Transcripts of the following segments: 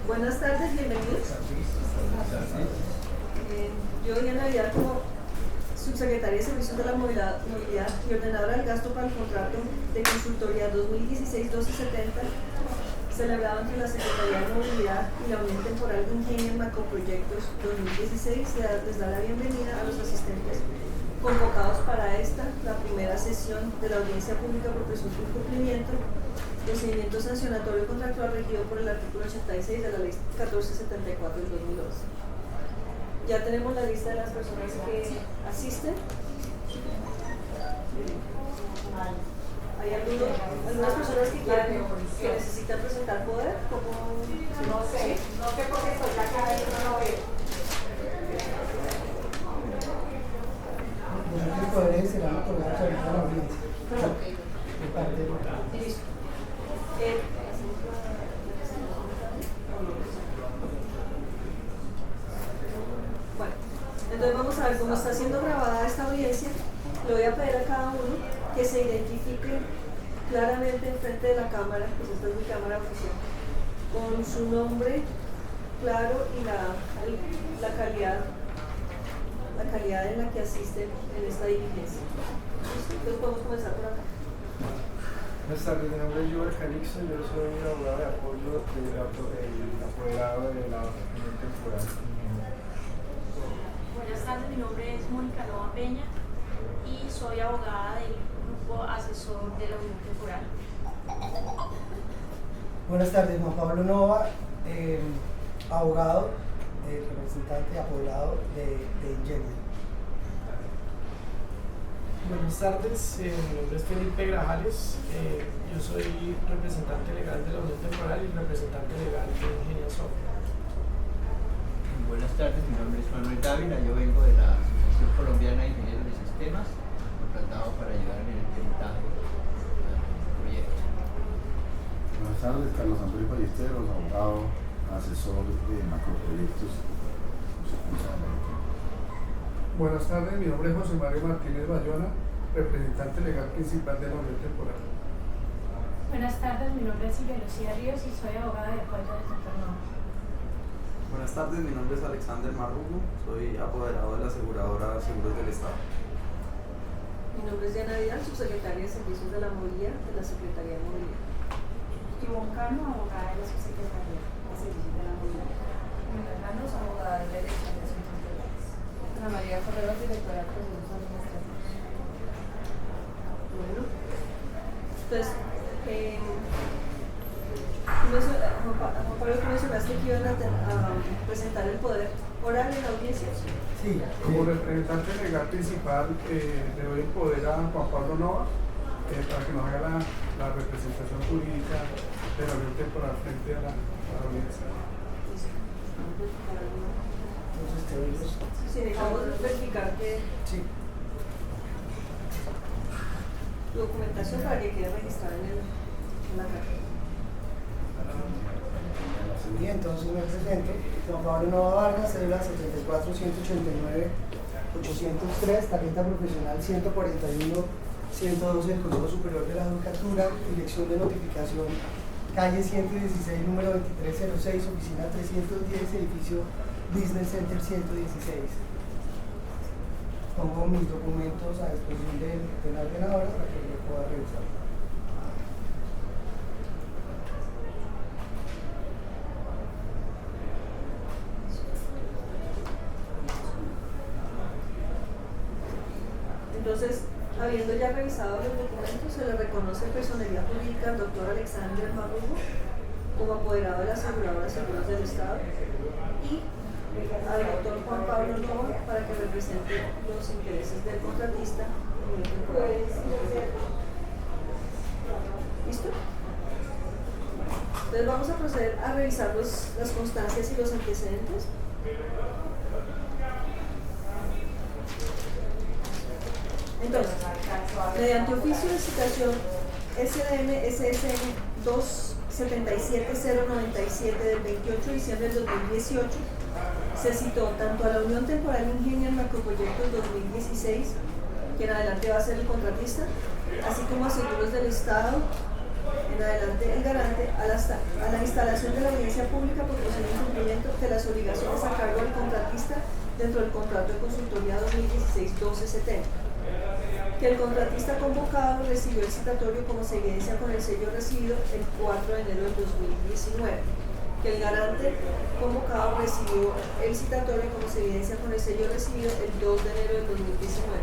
Buenas tardes, bienvenidos. Yo, Diana Vidal, como subsecretaria de Servicios de la Movilidad y ordenadora del gasto para el contrato de consultoría 2016-1270, celebrado entre la Secretaría de Movilidad y la Unión Temporal de Ingenio en Macroproyectos 2016, les da la bienvenida a los asistentes convocados para esta, la primera sesión de la audiencia pública por presunto incumplimiento, procedimiento sancionatorio contractual regido por el artículo 86 de la Ley 1474 del 2011. Ya tenemos la lista de las personas que asisten. ¿Hay algunas personas que necesitan presentar poder? No sé porque estoy acá y no lo veo. Los poderes serán otorgados ahorita a la audiencia. Listo. Bueno, entonces vamos a ver cómo está siendo grabada esta audiencia. Le voy a pedir a cada uno que se identifique claramente enfrente de la cámara, pues esta es mi cámara oficial, con su nombre claro y la calidad en la que asisten en esta diligencia. ¿Listo? Entonces podemos comenzar por acá. Buenas tardes, mi nombre es Joel Calixto, yo soy abogado de apoyo del apoderado de la Unión Temporal. Buenas tardes, mi nombre es Mónica Nova Peña y soy abogada del grupo asesor de la Unión Temporal. Buenas tardes, Juan Pablo Nova, abogado, representante apoderado de Ingenio. Buenas tardes, mi nombre es Felipe Grajales, yo soy representante legal de la Unión Temporal y representante legal de Ingenio Software. Buenas tardes, mi nombre es Manuel Dávila, yo vengo de la Asociación Colombiana de Ingenieros de Sistemas, contratado para ayudar en el peritaje del proyecto. Buenas tardes, Carlos Antonio Ballesteros, abogado, asesor de macroproyectos. Buenas tardes, mi nombre es José Mario Martínez Bayona, representante legal principal de la Unión Temporal. Buenas tardes, mi nombre es Silvia Lucía Ríos y soy abogada de apoyo del sector Nova. Buenas tardes, mi nombre es Alexander Marrugo, soy apoderado de la aseguradora Seguros del Estado. Mi nombre es Diana Vidal, subsecretaria de Servicios de la Movilidad de la Secretaría de Movilidad. Ivonne Cano, abogada de la subsecretaría de Servicios de la Movilidad. Miguel Manos, abogada de Derecho de Asuntos Legales. Ana María Correos, directora de Procesos Administrativos. Bueno, entonces, Juan Pablo, tú mencionaste que iban a presentar el poder oral en la audiencia. Sí. Como representante legal principal, le doy el poder a Juan Pablo Nova para que nos haga la representación jurídica de la Unión Temporal frente a la audiencia. Sí, necesitamos verificar que Sí. tu documentación para que quede registrada en la carta. Y entonces me presento, Juan Pablo Nova Vargas, cédula 74-189-803, tarjeta profesional 141-112 del Consejo Superior de la Judicatura, dirección de notificación, calle 116, número 2306, oficina 310, edificio Business Center 116. Pongo mis documentos a disposición de la ordenadora para que yo pueda revisar. Entonces, habiendo ya revisado los documentos, se le reconoce personería jurídica al doctor Alexander Marrugo como apoderado de la aseguradora Seguros del Estado y al doctor Juan Pablo Nova para que represente los intereses del contratista. ¿Listo? Entonces vamos a proceder a revisar las constancias y los antecedentes. Entonces, mediante oficio de citación SDM SSN 277097 del 28 de diciembre del 2018, se citó tanto a la Unión Temporal Ingenio en Macroproyectos 2016, que en adelante va a ser el contratista, así como a Seguros del Estado, En adelante, el garante a la instalación de la audiencia pública proporciona incumplimiento de las obligaciones a cargo del contratista dentro del contrato de consultoría 2016-1270. Que el contratista convocado recibió el citatorio como se evidencia con el sello recibido el 4 de enero del 2019. Que el garante convocado recibió el citatorio como se evidencia con el sello recibido el 2 de enero del 2019.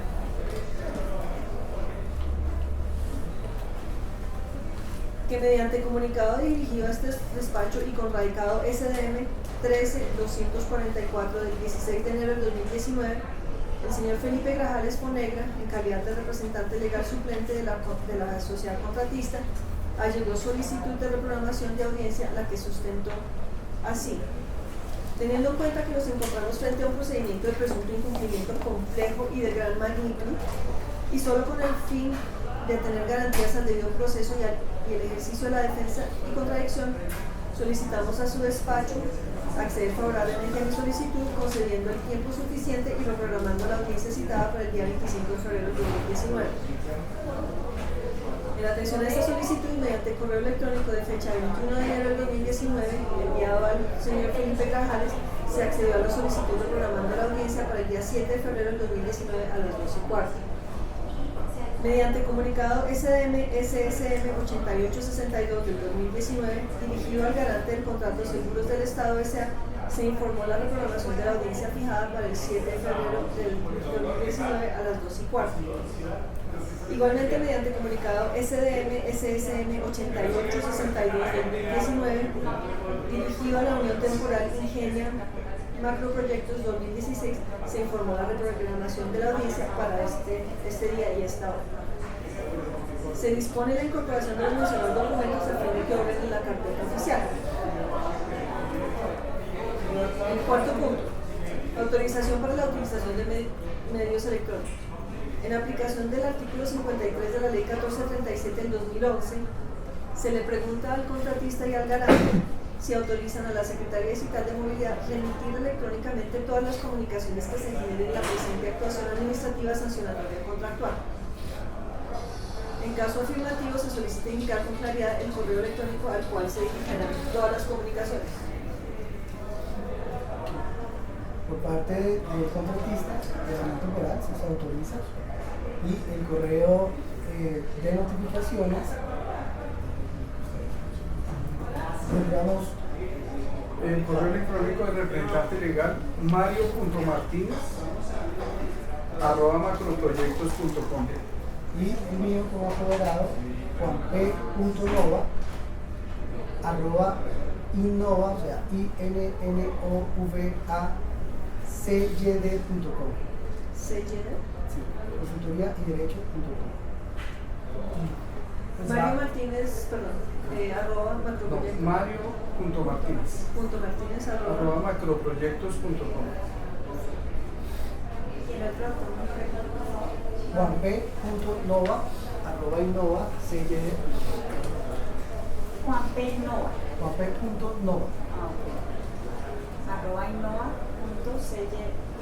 Que mediante comunicado dirigido a este despacho y con radicado SDM 13-244 del 16 de enero del 2019, el señor Felipe Grajales Fonegra, en calidad de representante legal suplente de la sociedad contratista, allegó solicitud de reprogramación de audiencia, la que sustentó así. Teniendo en cuenta que nos encontramos frente a un procedimiento de presunto incumplimiento complejo y de gran magnitud, y solo con el fin de tener garantías al debido proceso y el ejercicio de la defensa y contradicción, solicitamos a su despacho acceder favorablemente a mi solicitud, concediendo el tiempo suficiente y reprogramando la audiencia citada para el día 25 de febrero de 2019. En atención a esta solicitud, mediante correo electrónico de fecha 21 de enero del 2019, enviado al señor Felipe Grajales, se accedió a la solicitud reprogramando la audiencia para el día 7 de febrero del 2019 a las 12:15. Mediante comunicado SDM-SSM 8862 del 2019, dirigido al garante del contrato de seguros del Estado S.A., se informó la reprogramación de la audiencia fijada para el 7 de febrero del 2019 a las 2:15. Igualmente, mediante comunicado SDM-SSM 8862 del 2019, dirigido a la Unión Temporal Ingenia Macroproyectos 2016, se informó la reprogramación de la audiencia para este día y esta hora. Se dispone la incorporación de los mencionados documentos a fin de que obren en la carpeta oficial. El cuarto punto, autorización para la utilización de medios electrónicos. En aplicación del artículo 53 de la Ley 1437 del 2011, se le pregunta al contratista y al garante si autorizan a la Secretaría Distrital de Movilidad remitir electrónicamente todas las comunicaciones que se generen en la presente actuación administrativa sancionatoria contractual. En caso afirmativo, se solicita indicar con claridad el correo electrónico al cual se dirigirán todas las comunicaciones. Por parte del contratista, de la temporal, se autoriza, y el correo de notificaciones, tendríamos el correo electrónico del representante legal mario.martinez@macroproyectos.com y el mío como apoderado juanp.nova@innova, o sea, innova.cyd.com. ¿CYD? Sí, consultoría y derecho.com. Mario Martínez, perdón, arroba macroproyectos. Mario.martinez Martínez arroba macroproyectos.com. Y el otro, juanp.nova@innova.cyd. Juan P. Nova. juanp.nova. Arroba Innova.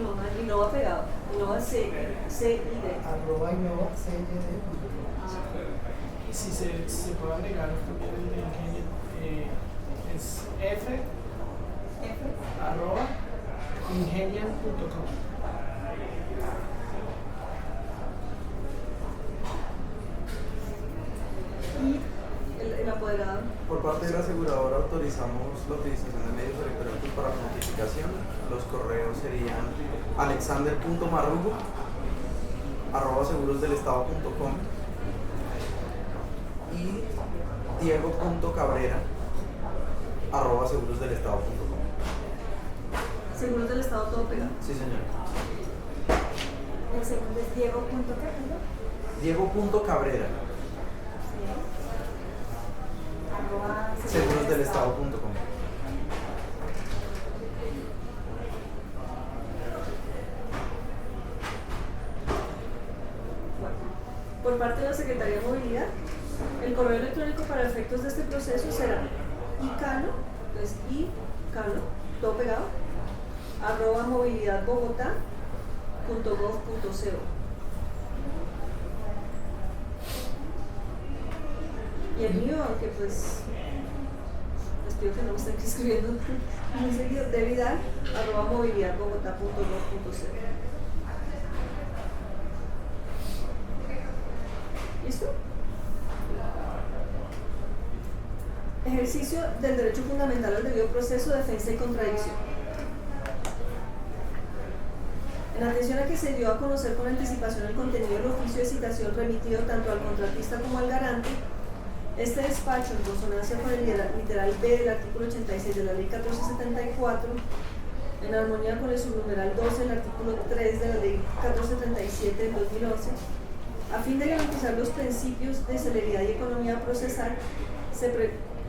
no, Innova pegado, Innova CID. @innova.cyd.com. Y si se puede agregar también el de Ingenia, es f@ingenian.com. Y el apoderado. Por parte de la aseguradora autorizamos la utilización de medios electrónicos para notificación. Los correos serían alexander.marrugo@segurosdelestado.com y diego.cabrera@segurosdelestado.com. Seguros del Estado todo pegado. Sí, señor. El segundo es Diego.cabrera. Diego.cabrera, Arroba segurosdelestado.com. Por parte de la Secretaría de Movilidad, el correo electrónico para efectos de este proceso será icano, entonces icano, todo pegado, @movilidadbogotá.gov.co. Y el mío, aunque pues les pido que no me estén escribiendo muy seguido, de vidal@movilidadbogotá.gov.co. ¿Listo? Ejercicio del derecho fundamental al debido proceso, defensa y contradicción. En atención a que se dio a conocer con anticipación el contenido del oficio de citación remitido tanto al contratista como al garante, este despacho, en consonancia con el literal B del artículo 86 de la Ley 1474, en armonía con el subnumeral 12 del artículo 3 de la Ley 1437 del 2011, a fin de garantizar los principios de celeridad y economía procesal,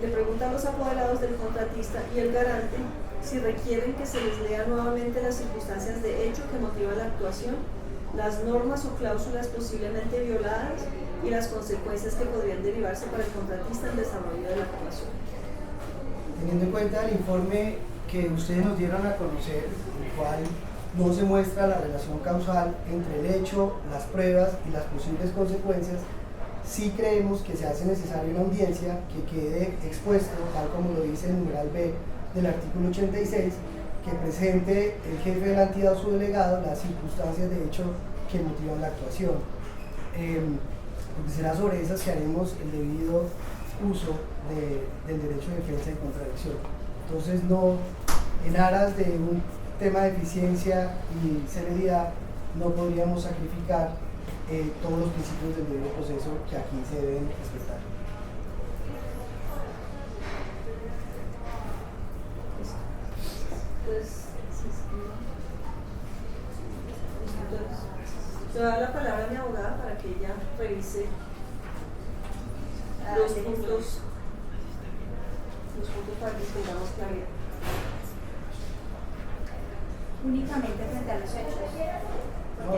le pregunta a los apoderados del contratista y el garante si requieren que se les lea nuevamente las circunstancias de hecho que motivan la actuación, las normas o cláusulas posiblemente violadas y las consecuencias que podrían derivarse para el contratista en desarrollo de la actuación. Teniendo en cuenta el informe que ustedes nos dieron a conocer, el cual no se muestra la relación causal entre el hecho, las pruebas y las posibles consecuencias, sí creemos que se hace necesaria una audiencia que quede expuesto, tal como lo dice el numeral B del artículo 86, que presente el jefe de la entidad o su delegado las circunstancias de hecho que motivan la actuación. Porque será sobre esas que haremos el debido uso del derecho de defensa y contradicción. Entonces, no, en aras de un tema de eficiencia y celeridad, no podríamos sacrificar todos los principios del debido proceso que aquí se deben respetar. Le voy a dar la palabra a mi abogada para que ella revise los puntos para que tengamos claridad. Únicamente frente a los hechos, porque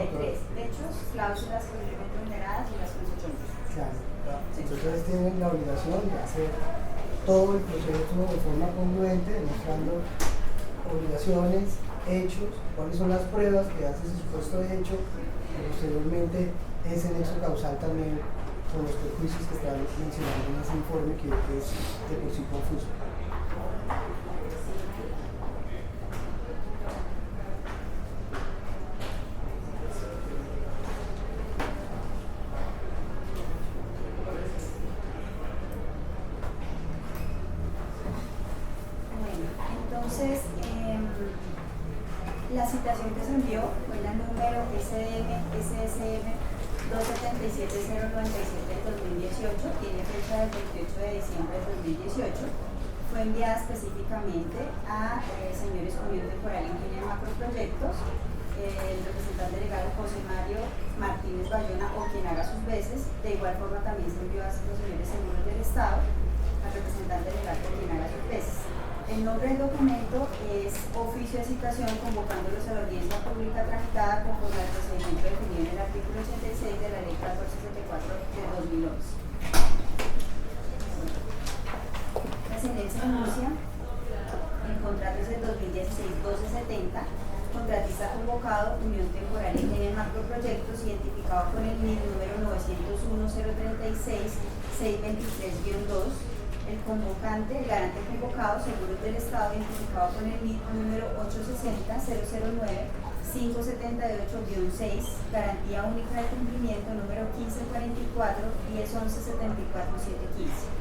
hay tres hechos, cláusulas posiblemente vulneradas y las consecuencias. Claro, entonces tienen la obligación de hacer todo el proceso de forma congruente, demostrando obligaciones, hechos, cuáles son las pruebas que hace ese supuesto de hecho, y posteriormente ese nexo causal también con los perjuicios que están mencionando en ese informe que es de por sí confuso. La citación que se envió fue la número SSM 277-097 del 2018, tiene fecha del 28 de diciembre del 2018, fue enviada específicamente a señores Unión Temporal Ingeniero Macroproyectos, el representante legal José Mario Martínez Bayona o quien haga sus veces. De igual forma también se envió a los señores Seguros del Estado, al representante legal o quien haga sus veces. El nombre del documento es Oficio de Citación convocándolos a la audiencia pública tramitada conforme al procedimiento definido en el artículo 86 de la Ley 1474 de 2011. La sentencia denuncia en contratos del 2016-1270, contratista convocado, Unión Temporal Ingeniero Macroproyectos, identificado con el NID número 901-036-623-2, el convocante, el garante convocado, Seguros del Estado, identificado con el NID número 860-009-578-6, garantía única de cumplimiento número 1544-1011-74-715.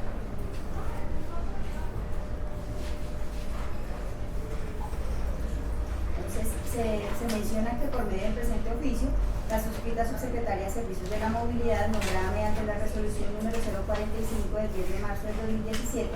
Entonces, se menciona que por medio del presente oficio, la suscrita subsecretaria de Servicios de la Movilidad, nombrada mediante la resolución número 045 del 10 de marzo del 2017,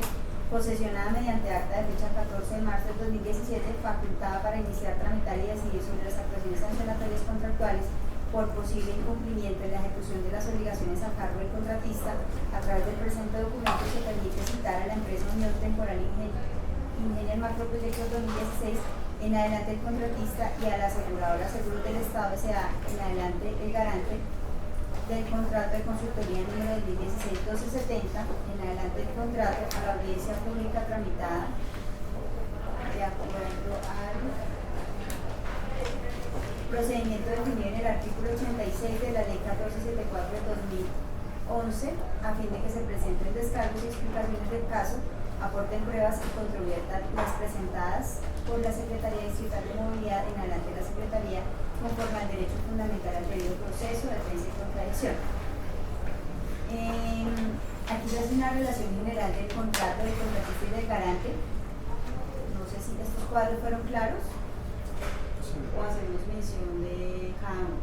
posesionada mediante acta de fecha 14 de marzo del 2017, facultada para iniciar, tramitar y decidir sobre las actuaciones sancionatorias contractuales por posible incumplimiento en la ejecución de las obligaciones a cargo del contratista. A través del presente documento se permite citar a la empresa Unión Temporal Ingeniero Macroproyectos 2016, en adelante el contratista, y a la aseguradora Seguros del Estado S.A., en adelante el garante del contrato de consultoría número 2016-1270, en adelante el contrato, a la audiencia pública tramitada de acuerdo al procedimiento definido en el artículo 86 de la Ley 1474 de 2011, 11, a fin de que se presenten descargos y explicaciones del caso, aporten pruebas y controviertan las presentadas por la Secretaría Distrital de Movilidad en adelante de la Secretaría conforme al derecho fundamental al debido proceso, defensa y contradicción. Aquí se hace una relación general del contrato del contratista y del garante. No sé si estos cuadros fueron claros o hacemos mención de cada uno.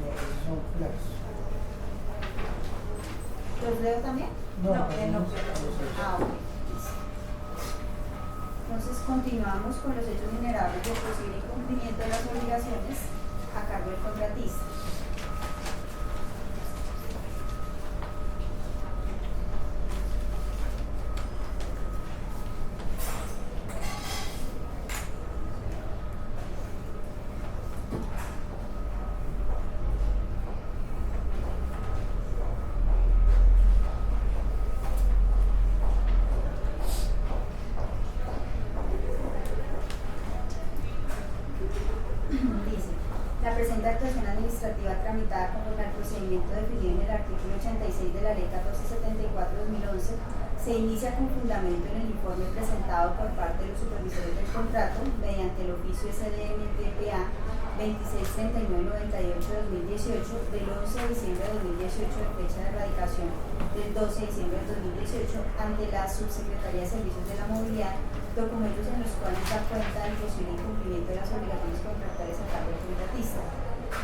No, esos son claros. ¿Los leo también? No, no. no. Ok. Entonces continuamos con los hechos generables del posible incumplimiento de las obligaciones a cargo del contratista. La presente actuación administrativa tramitada conforme al procedimiento definido en el artículo 86 de la Ley 1474/2011 se inicia con fundamento en el informe presentado por parte de los supervisores del contrato mediante el oficio SDM-TPA 263998-2018 del 11 de diciembre de 2018 de fecha de erradicación del 12 de diciembre de 2018 ante la Subsecretaría de Servicios de la Movilidad, documentos en los cuales da cuenta del posible incumplimiento de las obligaciones contractuales a cargo del contratista.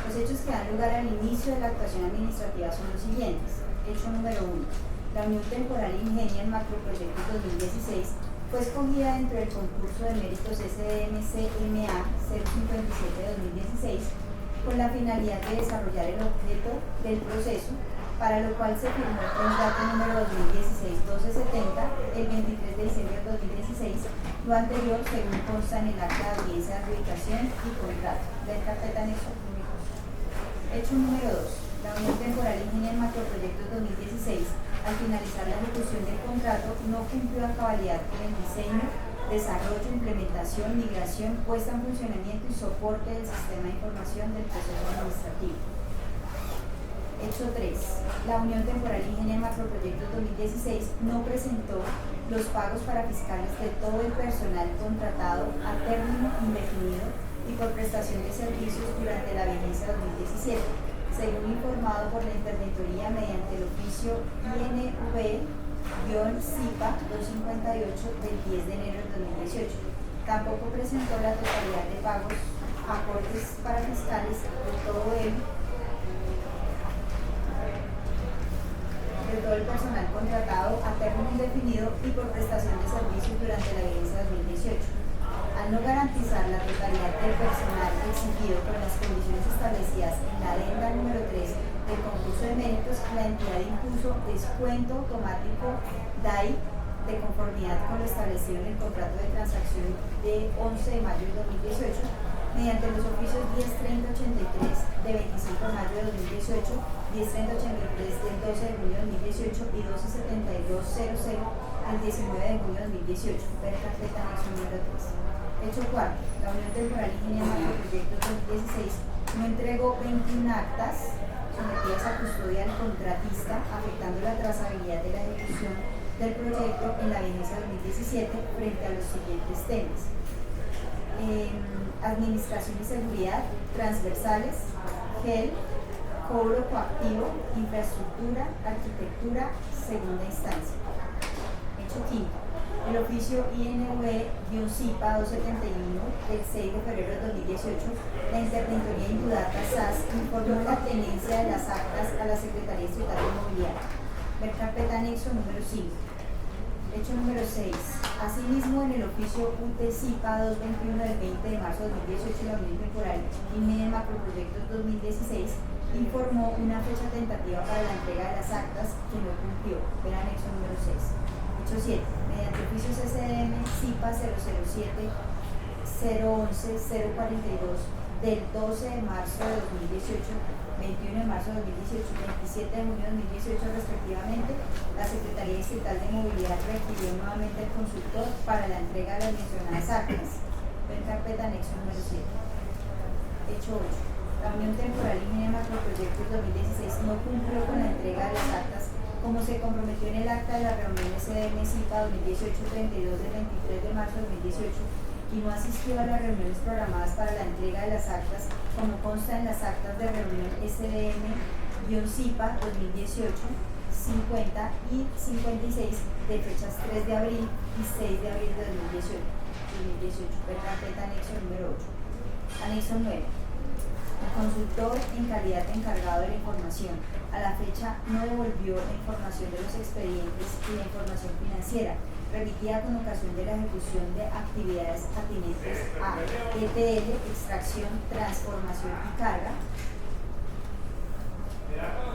Los hechos que dan lugar al inicio de la actuación administrativa son los siguientes. Hecho número 1. La Unión Temporal Ingenia en Macroproyectos 2016 fue escogida dentro del concurso de méritos SDM-CMA 057-2016 con la finalidad de desarrollar el objeto del proceso, para lo cual se firmó el contrato número 2016-1270 el 23 de diciembre de 2016, lo anterior según consta en el acta de audiencia de adjudicación y contrato. Ver carpeta anexo. Hecho número 2. La Unión Temporal Ingenia en Macroproyectos 2016, al finalizar la ejecución del contrato, no cumplió a cabalidad con el diseño, desarrollo, implementación, migración, puesta en funcionamiento y soporte del sistema de información del proceso administrativo. Hecho 3. La Unión Temporal Ingenia en Macroproyectos 2016 no presentó los pagos para fiscales de todo el personal contratado a término indefinido y por prestación de servicios durante la vigencia 2017, según informado por la Interventoría mediante el oficio INV-CIPA 258 del 10 de enero de 2018. Tampoco presentó la totalidad de pagos, aportes para fiscales de todo el personal contratado a término indefinido y por prestación de servicios durante la vigencia 2018. Al no garantizar la totalidad del personal exigido con las condiciones establecidas en la adenda número 3 del concurso de méritos, la entidad impuso descuento automático DAI de conformidad con lo establecido en el contrato de transacción de 11 de mayo de 2018 mediante los oficios 103083 de 25 de mayo de 2018, 103083 del 12 de junio de 2018 y 127200 del 19 de junio de 2018. Ver carpeta anexo número 3. Hecho 4. La Unión Temporal Ingenia en Macroproyectos 2016 no entregó 21 actas sometidas a custodia del contratista, afectando la trazabilidad de la ejecución del proyecto en la vigencia 2017 frente a los siguientes temas: administración y seguridad, transversales, GEL, cobro coactivo, infraestructura, arquitectura, segunda instancia. Hecho 5. El oficio INV-CIPA 271 del 6 de febrero de 2018, la Interventoría Indudata SAS informó la tenencia de las actas a la Secretaría Distrital de Movilidad. Ver carpeta anexo número 5. Hecho número 6. Asimismo, en el oficio UT-CIPA 221 del 20 de marzo de 2018, la Unión Temporal Ingenia en Macroproyectos 2016 informó una fecha tentativa para la entrega de las actas que no cumplió. Ver anexo número 6. Hecho 7. Mediante oficios SDM CIPA 007-011-042 del 12 de marzo de 2018, 21 de marzo de 2018 y 27 de junio de 2018 respectivamente, la Secretaría Distrital de Movilidad requirió nuevamente al consultor para la entrega de las mencionadas actas. Ver carpeta anexo número 7. Hecho 8. La Unión Temporal Ingenia en Macroproyectos 2016 no cumplió con la entrega entrega de las actas como se comprometió en el acta de la reunión SDM-CIPA 2018-32 del 23 de marzo de 2018 y no asistió a las reuniones programadas para la entrega de las actas como consta en las actas de reunión SDM-CIPA 2018, 50 y 56 de fechas 3 de abril y 6 de abril de 2018. Ver carpeta anexo número 8. Anexo 9. El consultor en calidad de encargado de la información a la fecha no devolvió la información de los expedientes y la información financiera remitida con ocasión de la ejecución de actividades atinentes a ETL, extracción, transformación y carga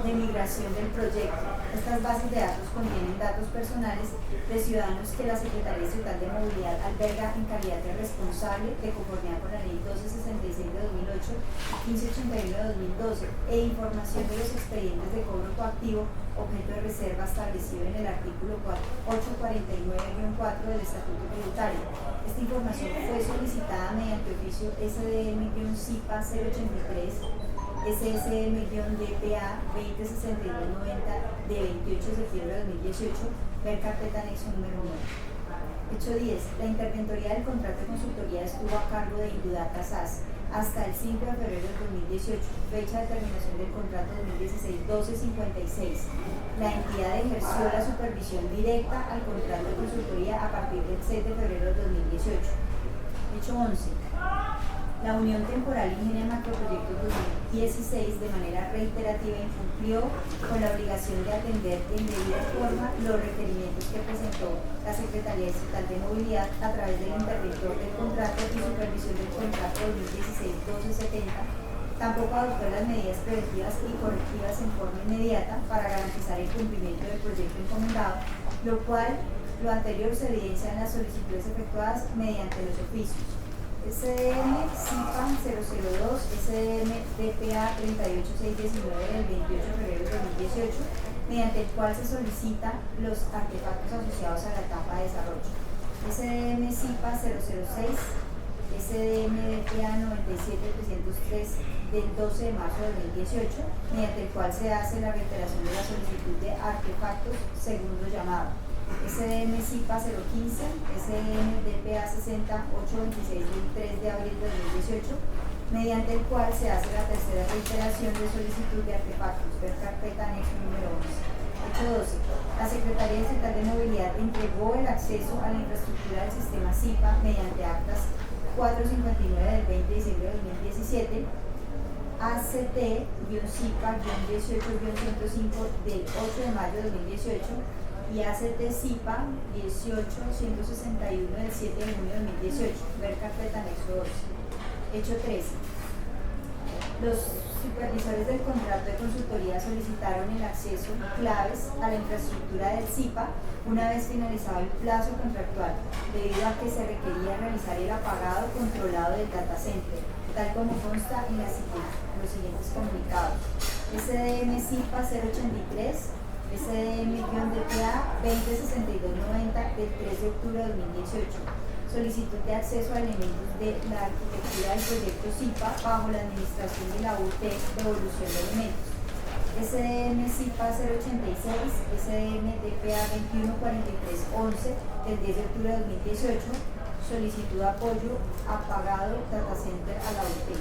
de migración del proyecto. Estas bases de datos contienen datos personales de ciudadanos que la Secretaría Estatal de Movilidad alberga en calidad de responsable de conformidad con la Ley 1266 de 2008 y 1581 de 2012 e información de los expedientes de cobro coactivo objeto de reserva establecido en el artículo 849-4 del Estatuto Tributario. Esta información fue solicitada mediante oficio SDM-CIPA 083 SSM-DPA 206290 de 28 de septiembre de 2018, ver carpeta anexo número 9. Hecho 10. La interventoría del contrato de consultoría estuvo a cargo de Indudata SAS hasta el 5 de febrero de 2018, fecha de terminación del contrato 2016-1256. La entidad ejerció la supervisión directa al contrato de consultoría a partir del 6 de febrero de 2018. Hecho 11. La Unión Temporal Ingenia Macroproyectos 2016 de manera reiterativa incumplió con la obligación de atender en debida forma los requerimientos que presentó la Secretaría Estatal de Movilidad a través del interventor del contrato y supervisión del contrato 2016-1270. Tampoco adoptó las medidas preventivas y correctivas en forma inmediata para garantizar el cumplimiento del proyecto encomendado, lo anterior se evidencia en las solicitudes efectuadas mediante los oficios SDM-CIPA 002, SDM-DPA 38619 del 28 de febrero de 2018, mediante el cual se solicitan los artefactos asociados a la etapa de desarrollo. SDM-CIPA 006, SDM-DPA 97303 del 12 de marzo de 2018, mediante el cual se hace la reiteración de la solicitud de artefactos segundo llamado. SDM-CIPA 015, SDM-DPA 60826 del 3 de abril de 2018, mediante el cual se hace la tercera reiteración de solicitud de artefactos, ver carpeta anexo número 11. Hecho 12. La Secretaría Estatal de Movilidad entregó el acceso a la infraestructura del sistema CIPA mediante actas 459 del 20 de diciembre de 2017, ACT-CIPA-18-105 del 8 de mayo de 2018, y ACT-CIPA 18-161 del 7 de junio de 2018, ver carpeta anexo 12. Hecho 13. Los supervisores del contrato de consultoría solicitaron el acceso claves a la infraestructura del CIPA una vez finalizado el plazo contractual, debido a que se requería realizar el apagado controlado del data center, tal como consta en los siguientes comunicados. SDM-CIPA 083, SDM-DPA 206290 del 3 de octubre de 2018. Solicitud de acceso a elementos de la arquitectura del proyecto CIPA bajo la administración de la UT Devolución de Elementos. SDM-CIPA 086, SDM-DPA 214311 del 10 de octubre de 2018. Solicitud de apoyo apagado data center a la UT.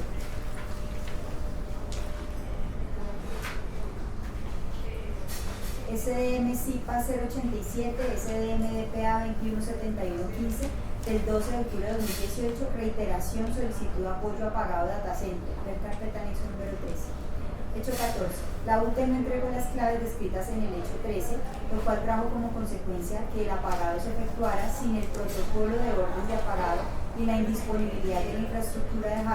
SDM-CIPA 087, SDM-DPA 217115 del 12 de octubre de 2018, reiteración, solicitud de apoyo apagado data center, ver carpeta anexo número 13. Hecho 14. La UT no entregó las claves descritas en el hecho 13, lo cual trajo como consecuencia que el apagado se efectuara sin el protocolo de orden de apagado y la indisponibilidad de la infraestructura de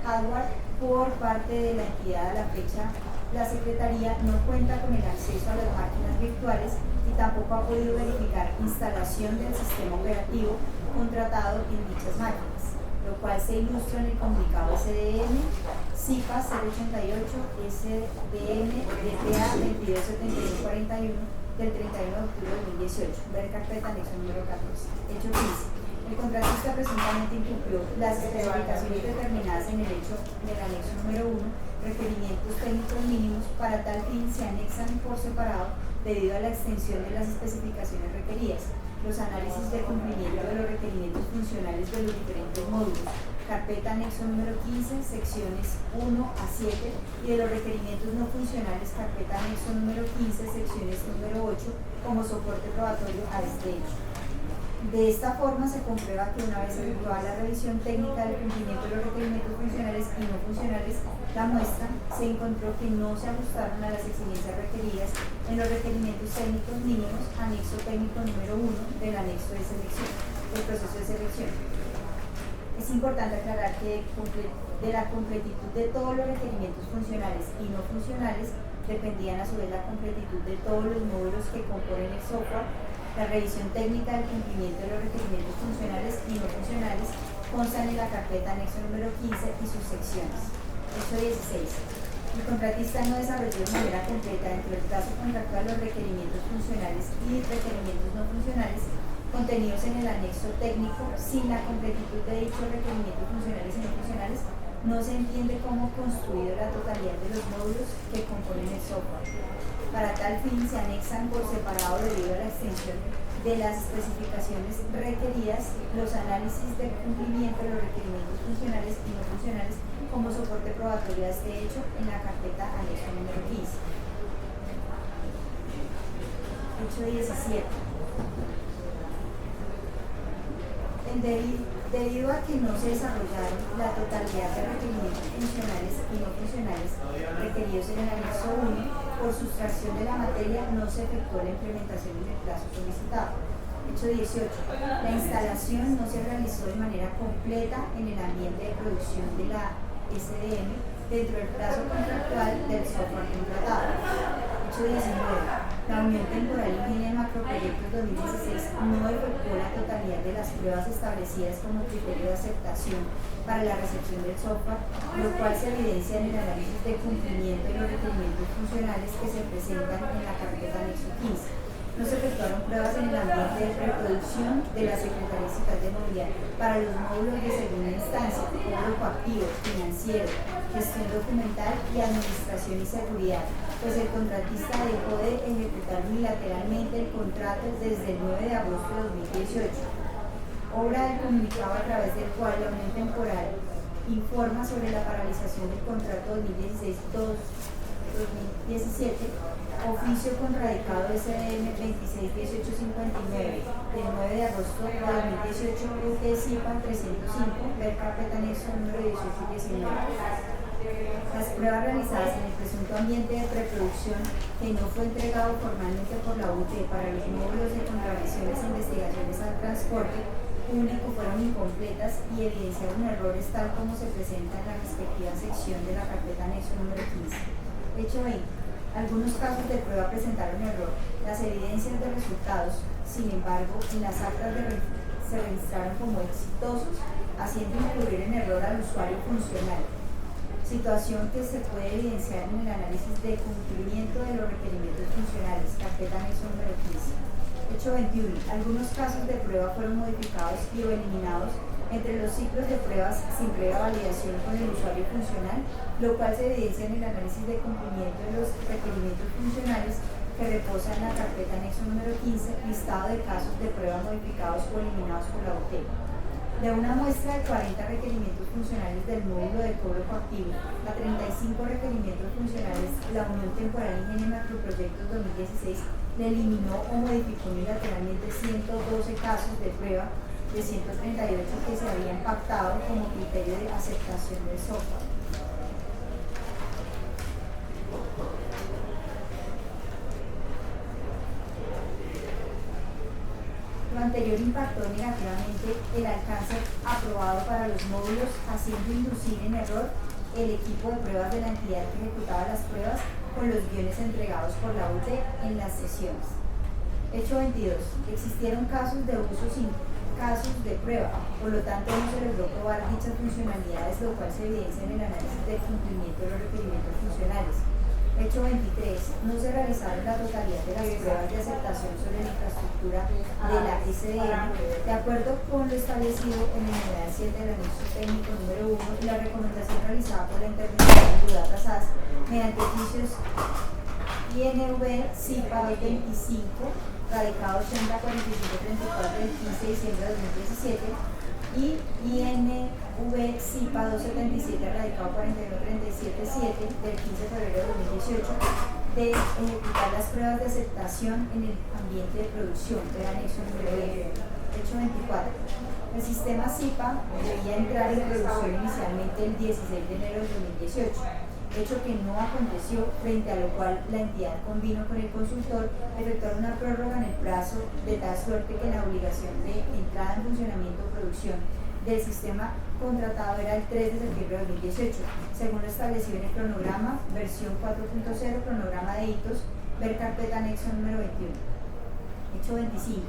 hardware por parte de la entidad a la fecha. La Secretaría no cuenta con el acceso a las máquinas virtuales y tampoco ha podido verificar instalación del sistema operativo contratado en dichas máquinas, lo cual se ilustra en el comunicado SDM-CIPA 088, SDM-DPA 227141 del 31 de octubre de 2018, ver carpeta anexo número 14. Hecho 15. El contratista presuntamente incumplió las especificaciones determinadas en el hecho del anexo número 1, requerimiento requerimientos técnicos mínimos. Para tal fin se anexan por separado debido a la extensión de las especificaciones requeridas, los análisis de cumplimiento de los requerimientos funcionales de los diferentes módulos, carpeta anexo número 15, secciones 1 a 7, y de los requerimientos no funcionales, carpeta anexo número 15, secciones número 8, como soporte probatorio a este hecho. De esta forma se comprueba que una vez efectuada la revisión técnica del cumplimiento de los requerimientos funcionales y no funcionales, la muestra se encontró que no se ajustaron a las exigencias requeridas en los requerimientos técnicos mínimos, anexo técnico número 1 del anexo de selección, del proceso de selección. Es importante aclarar que de la completitud de todos los requerimientos funcionales y no funcionales dependían a su vez la completitud de todos los módulos que componen el software. La revisión técnica del cumplimiento de los requerimientos funcionales y no funcionales constan en la carpeta anexo número 15 y sus secciones. Hecho 16. El contratista no desarrolló de manera completa dentro del plazo contractual los requerimientos funcionales y requerimientos no funcionales contenidos en el anexo técnico. Sin la completitud de dichos requerimientos funcionales y no funcionales, no se entiende cómo construido la totalidad de los módulos que componen el software. Para tal fin se anexan por separado debido a la extensión de las especificaciones requeridas, los análisis de cumplimiento de los requerimientos funcionales y no funcionales como soporte probatorio a este hecho en la carpeta anexo número 15. Hecho 17. Debido a que no se desarrollaron la totalidad de requerimientos funcionales y no funcionales requeridos en el anexo 1, por sustracción de la materia no se efectuó la implementación en el plazo solicitado. Hecho 18. La instalación no se realizó de manera completa en el ambiente de producción de la SDM dentro del plazo contractual del software contratado. Hecho 19. La Unión Temporal Ingeniería de Macroproyectos 2016 no efectuó la totalidad de las pruebas establecidas como criterio de aceptación para la recepción del software, lo cual se evidencia en el análisis de cumplimiento de los requerimientos funcionales que se presentan en la carpeta anexo 15. No se efectuaron pruebas en el ambiente de preproducción de la Secretaría Estatal de Movilidad para los módulos de segunda instancia, cobro coactivo, financiero, gestión documental y administración y seguridad, pues el contratista dejó de ejecutar unilateralmente el contrato desde el 9 de agosto de 2018. Obra del comunicado a través del cual la Unión Temporal informa sobre la paralización del contrato 2016-2017, oficio contradicado SDM 261859 del 9 de agosto de 2018, UTSIPA 305, ver carpeta anexo número 18 y 19. Las pruebas realizadas en el presunto ambiente de preproducción que no fue entregado formalmente por la UT para los módulos de contravenciones e investigaciones al transporte público fueron incompletas y evidenciaron errores tal como se presenta en la respectiva sección de la carpeta anexo número 15. Hecho 20. Algunos casos de prueba presentaron error. Las evidencias de resultados, sin embargo, en las actas se registraron como exitosos, haciendo incurrir en error al usuario funcional. Situación que se puede evidenciar en el análisis de cumplimiento de los requerimientos funcionales, carpeta anexo número 15. Hecho 21. Algunos casos de prueba fueron modificados y o eliminados entre los ciclos de pruebas sin previa validación con el usuario funcional, lo cual se evidencia en el análisis de cumplimiento de los requerimientos funcionales que reposa en la carpeta anexo número 15, listado de casos de prueba modificados o eliminados por la UT. De una muestra de 40 requerimientos funcionales del módulo de cobro coactivo a 35 requerimientos funcionales, la Unión Temporal Ingeniería de Macroproyectos 2016 le eliminó o modificó unilateralmente 112 casos de prueba de 138 que se habían pactado como criterio de aceptación del software. Lo anterior impactó negativamente el alcance aprobado para los módulos, haciendo inducir en error el equipo de pruebas de la entidad que ejecutaba las pruebas con los guiones entregados por la UT en las sesiones. Hecho 22. Existieron casos de uso sin casos de prueba, por lo tanto no se logró probar dichas funcionalidades, lo cual se evidencia en el análisis de cumplimiento de los requerimientos funcionales. Hecho 23. No se realizaron la totalidad de las pruebas de aceptación sobre la infraestructura de la SDM, de acuerdo con lo establecido en el numeral 7 del anexo técnico número 1 y la recomendación realizada por la intervención de Budata SAS, mediante oficios INV SIPA 225, radicado 804534 del 15 de diciembre de 2017, y INV SIPA 277, radicado 41377 del 15 de febrero de 2018, de ejecutar las pruebas de aceptación en el ambiente de producción, del anexo número 20. Hecho 24. El sistema SIPA debía entrar en producción inicialmente el 16 de enero de 2018, hecho que no aconteció, frente a lo cual la entidad convino con el consultor efectuar una prórroga en el plazo, de tal suerte que la obligación de entrada en funcionamiento o producción del sistema contratado era el 3 de septiembre de 2018, según lo establecido en el cronograma, versión 4.0, cronograma de hitos, ver carpeta anexo número 21. Hecho 25.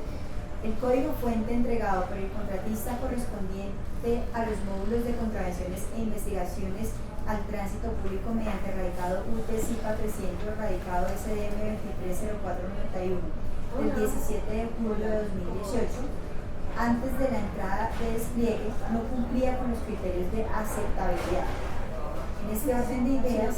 El código fuente entregado por el contratista correspondiente a los módulos de contravenciones e investigaciones al tránsito público mediante radicado UT SIPA 300, radicado SDM 230491 del 17 de julio de 2018, antes de la entrada de despliegue, no cumplía con los criterios de aceptabilidad. En este orden de ideas,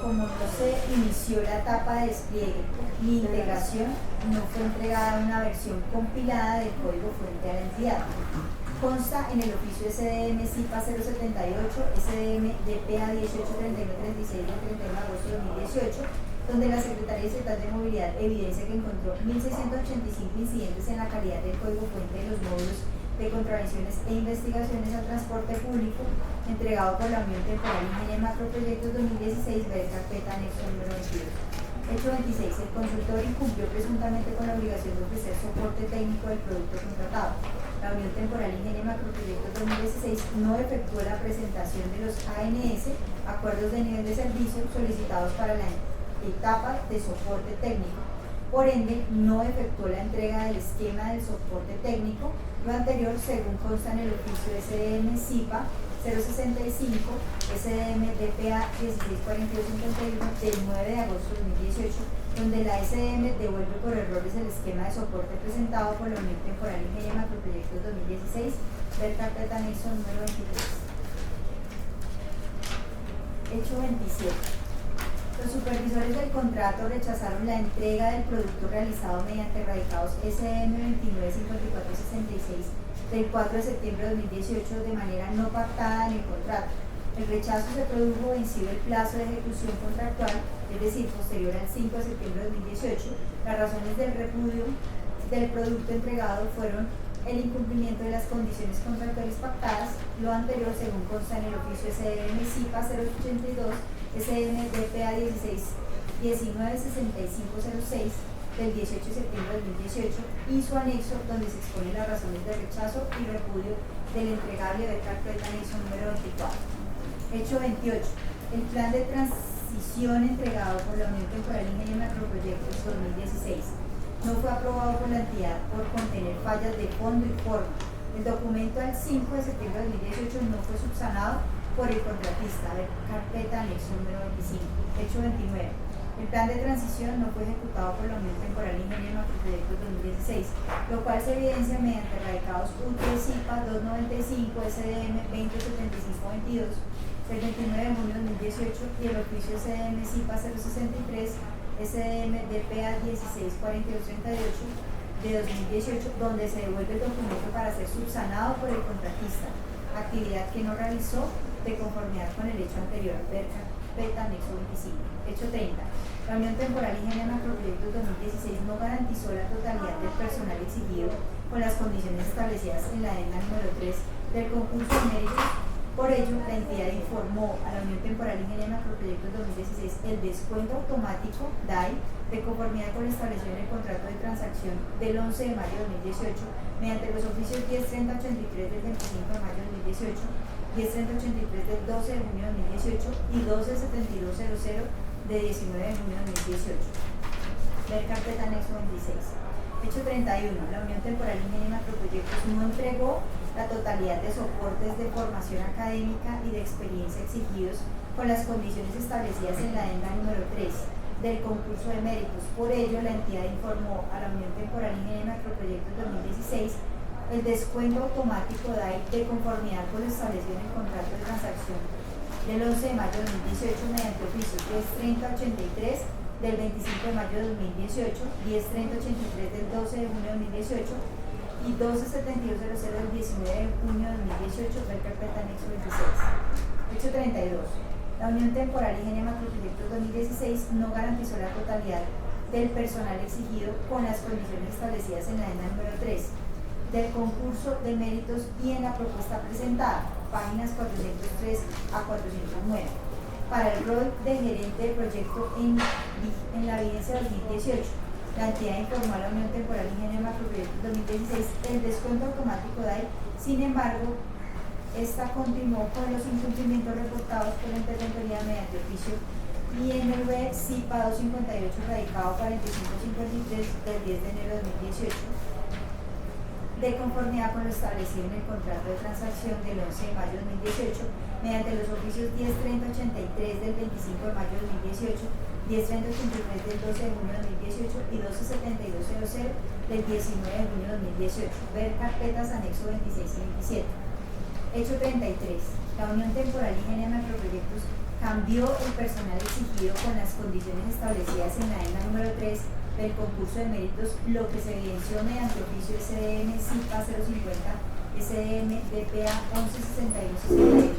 como no se inició la etapa de despliegue ni integración, no fue entregada una versión compilada del código fuente a la entidad. Consta en el oficio SDM SIPA 078, SDM DPA 183936 del 31 de agosto de 2018, donde la Secretaría Estatal de Movilidad evidencia que encontró 1.685 incidentes en la calidad del código fuente de los módulos de contravenciones e investigaciones al transporte público, entregado por la Unión Temporal Ingeniería de Macroproyectos 2016, ver carpeta anexo número 22. Hecho 26. El consultor incumplió presuntamente con la obligación de ofrecer soporte técnico del producto contratado. La Unión Temporal Ingeniería de Macroproyectos 2016 no efectuó la presentación de los ANS, acuerdos de nivel de servicio, solicitados para la etapa de soporte técnico. Por ende, no efectuó la entrega del esquema del soporte técnico, lo anterior según consta en el oficio SDM SIPA 065, SDM DPA 164251 del 9 de agosto de 2018, donde la SDM devuelve por errores el esquema de soporte presentado por la Unión Temporal Ingeniería de Macroproyectos 2016, ver carpeta anexo número 23. Hecho 27. Los supervisores del contrato rechazaron la entrega del producto realizado mediante radicados SDM 295466 del 4 de septiembre de 2018 de manera no pactada en el contrato. El rechazo se produjo vencido el plazo de ejecución contractual, es decir, posterior al 5 de septiembre de 2018. Las razones del repudio del producto entregado fueron el incumplimiento de las condiciones contractuales pactadas, lo anterior según consta en el oficio SDM SIPA 082, SDM DPA 16196506 del 18 de septiembre de 2018 y su anexo, donde se exponen las razones de rechazo y repudio del entregable de carpeta anexo número 24. Hecho 28. El plan de transición entregado por la Unión Temporal Ingeniería de Macroproyectos 2016 no fue aprobado por la entidad por contener fallas de fondo y forma. El documento al 5 de septiembre de 2018 no fue subsanado por el contratista, ver carpeta anexo número 25. Hecho 29. El plan de transición no fue ejecutado por la Unión Temporal Ingeniería de Macroproyectos 2016, lo cual se evidencia mediante radicados UT SIPA 295 SDM 207522 del 29 de junio de 2018 y el oficio SDM SIPA 063 SDM DPA 164238 de 2018, donde se devuelve el documento para ser subsanado por el contratista, actividad que no realizó de conformidad con el hecho anterior, ver carpeta anexo 25. Hecho 30. La Unión Temporal Ingeniería de Macroproyectos 2016 no garantizó la totalidad del personal exigido con las condiciones establecidas en la adenda número 3 del concurso de méritos. Por ello, la entidad informó a la Unión Temporal Ingeniería de Macroproyectos 2016 el descuento automático DAI de conformidad con lo establecido en el contrato de transacción del 11 de mayo de 2018 mediante los oficios 103083 del 25 de mayo de 2018, 103083 del 12 de junio de 2018 y 127200 de 19 de junio de 2018. Ver carpeta anexo 26. Hecho 31. La Unión Temporal Ingeniería de Macroproyectos no entregó la totalidad de soportes de formación académica y de experiencia exigidos con las condiciones establecidas en la adenda número 3 del concurso de méritos. Por ello, la entidad informó a la Unión Temporal Ingeniería de Macroproyectos 2016 el descuento automático DAI de conformidad con lo establecido en el contrato de transacción del 11 de mayo de 2018 mediante oficio 103083 del 25 de mayo de 2018, 103083 del 12 de junio de 2018 y 127200 del 19 de junio de 2018, ver carpeta anexo 26. Hecho 32. La Unión Temporal Ingeniería Macroproyectos 2016 no garantizó la totalidad del personal exigido con las condiciones establecidas en la ENA número 3 del concurso de méritos y en la propuesta presentada, páginas 403 a 409, para el rol de gerente de proyecto en la vigencia 2018. La entidad informó a la Unión Temporal Ingeniería Macroproyectos 2016 el descuento automático DAI. Sin embargo, esta continuó con los incumplimientos reportados por la interventoría mediante oficio INV CIPA 258 radicado 4553 del 10 de enero de 2018, de conformidad con lo establecido en el contrato de transacción del 11 de mayo de 2018, mediante los oficios 103083 del 25 de mayo de 2018, 103083 del 12 de junio de 2018 y 127200 del 19 de junio de 2018. Ver carpetas anexo 26 y 27. Hecho 33. La Unión Temporal Ingeniería Macroproyectos cambió el personal exigido con las condiciones establecidas en la ENA número 3 del concurso de méritos, lo que se evidenció mediante oficio SDM CIPA 050 SDM DPA 116161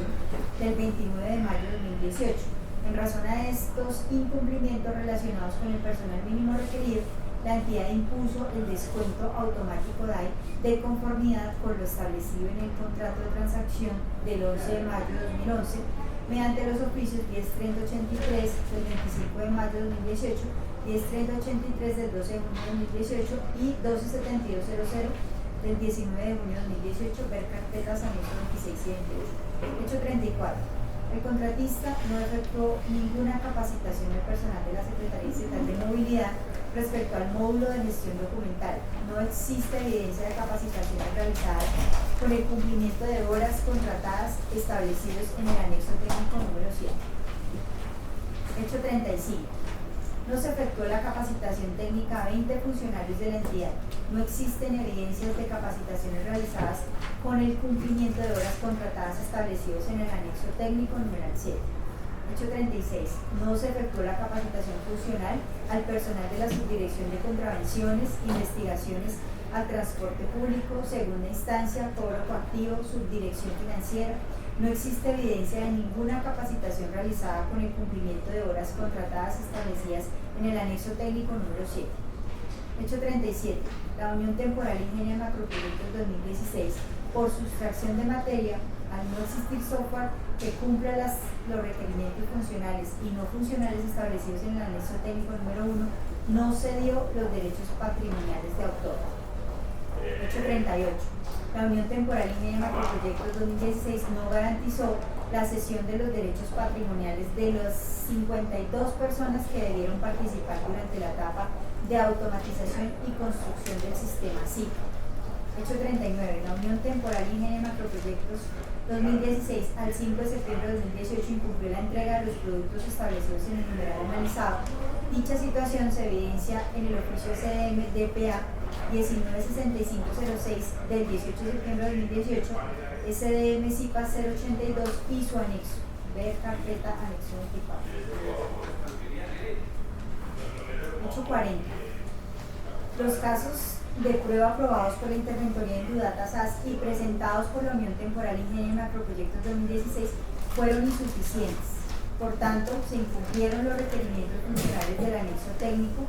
del 29 de mayo de 2018. En razón a estos incumplimientos relacionados con el personal mínimo requerido, la entidad impuso el descuento automático DAI de conformidad con lo establecido en el contrato de transacción del 11 de mayo de 2011 mediante los oficios 103083 del 25 de mayo de 2018, 103083 del 12 de junio de 2018 y 127200 del 19 de junio de 2018, ver carpetas anexo 26 y 28. Hecho 34. El contratista no efectuó ninguna capacitación del personal de la Secretaría Estatal de Movilidad respecto al módulo de gestión documental. No existe evidencia de capacitaciones realizadas con el cumplimiento de horas contratadas establecidos en el anexo técnico número 7. Hecho 35. No se efectuó la capacitación técnica a 20 funcionarios de la entidad. No existen evidencias de capacitaciones realizadas con el cumplimiento de horas contratadas establecidos en el anexo técnico número 7. Hecho 36. No se efectuó la capacitación funcional al personal de la Subdirección de Contravenciones, Investigaciones al Transporte Público, Segunda Instancia, Cobro Coactivo, Subdirección Financiera. No existe evidencia de ninguna capacitación realizada con el cumplimiento de horas contratadas establecidas en el anexo técnico número 7. Hecho 37. La Unión Temporal Ingeniería Macroproyectos 2016, por sustracción de materia, al no existir software que cumpla los requerimientos funcionales y no funcionales establecidos en el anexo técnico número 1, no cedió los derechos patrimoniales de autor. Hecho 38. La Unión Temporal Ingeniería Macroproyectos 2016 no garantizó la cesión de los derechos patrimoniales de las 52 personas que debieron participar durante la etapa de automatización y construcción del sistema CIPA. Hecho 39. La Unión Temporal Ingeniería Macroproyectos 2016 al 5 de septiembre de 2018 incumplió la entrega de los productos establecidos en el numeral analizado. Dicha situación se evidencia en el oficio SDM DPA 196506 del 18 de septiembre de 2018, SDM CIPA 082 y su anexo. Ver carpeta anexo 24. Hecho 40. Los casos de prueba aprobados por la Interventoría en Dudata SAS y presentados por la Unión Temporal Ingeniería Macroproyectos 2016 fueron insuficientes. Por tanto, se incumplieron los requerimientos funcionales del anexo técnico.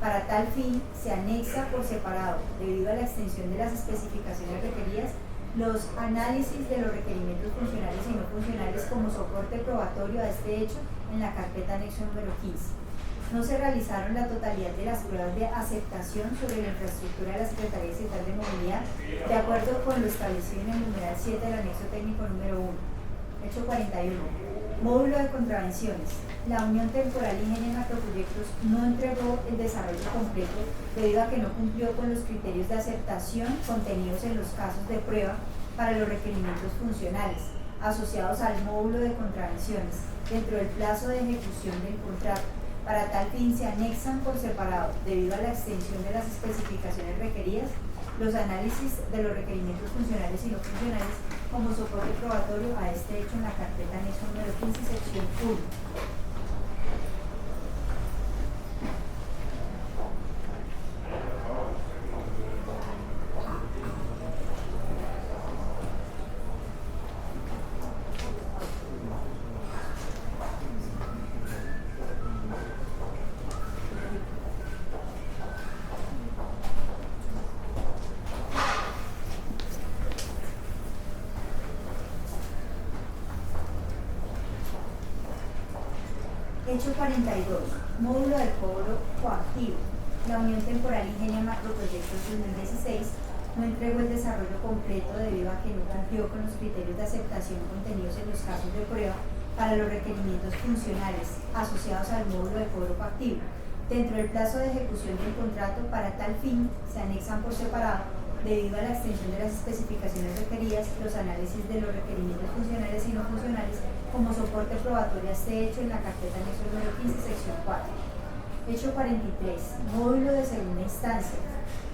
Para tal fin, se anexa por separado, debido a la extensión de las especificaciones requeridas, los análisis de los requerimientos funcionales y no funcionales como soporte probatorio a este hecho en la carpeta anexo número 15. No se realizaron la totalidad de las pruebas de aceptación sobre la infraestructura de la Secretaría Estatal de Movilidad, de acuerdo con lo establecido en el numeral 7 del anexo técnico número 1. Hecho 41. Módulo de contravenciones. La Unión Temporal Ingeniería Macroproyectos no entregó el desarrollo completo debido a que no cumplió con los criterios de aceptación contenidos en los casos de prueba para los requerimientos funcionales asociados al módulo de contravenciones dentro del plazo de ejecución del contrato. Para tal fin se anexan por separado, debido a la extensión de las especificaciones requeridas, los análisis de los requerimientos funcionales y no funcionales como soporte probatorio a este hecho en la carpeta anexo número 15, sección 1. Hecho 42. Módulo del cobro coactivo. La Unión Temporal Ingenio Macroproyectos 2016 no entregó el desarrollo completo debido a que no cumplió con los criterios de aceptación contenidos en los casos de prueba para los requerimientos funcionales asociados al módulo de cobro coactivo. Dentro del plazo de ejecución del contrato, para tal fin, se anexan por separado, debido a la extensión de las especificaciones requeridas, los análisis de los requerimientos funcionales y no funcionales como soporte probatorio a este hecho en la carpeta anexo número 15, sección 4. Hecho 43. Módulo de segunda instancia.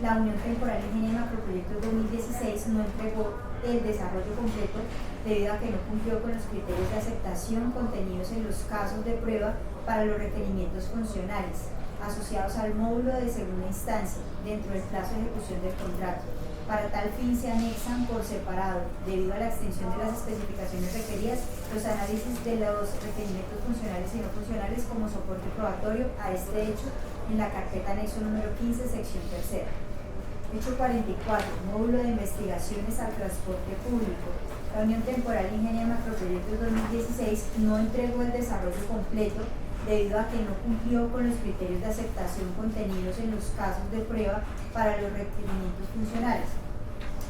La Unión Temporal Ingenio Macroproyectos 2016 no entregó el desarrollo completo debido a que no cumplió con los criterios de aceptación contenidos en los casos de prueba para los requerimientos funcionales asociados al módulo de segunda instancia dentro del plazo de ejecución del contrato. Para tal fin se anexan por separado, debido a la extensión de las especificaciones requeridas, los análisis de los requerimientos funcionales y no funcionales como soporte probatorio a este hecho en la carpeta anexo número 15, sección 3. Hecho 44. Módulo de investigaciones al transporte público. La Unión Temporal Ingenio Macroproyectos 2016 no entregó el desarrollo completo debido a que no cumplió con los criterios de aceptación contenidos en los casos de prueba para los requerimientos funcionales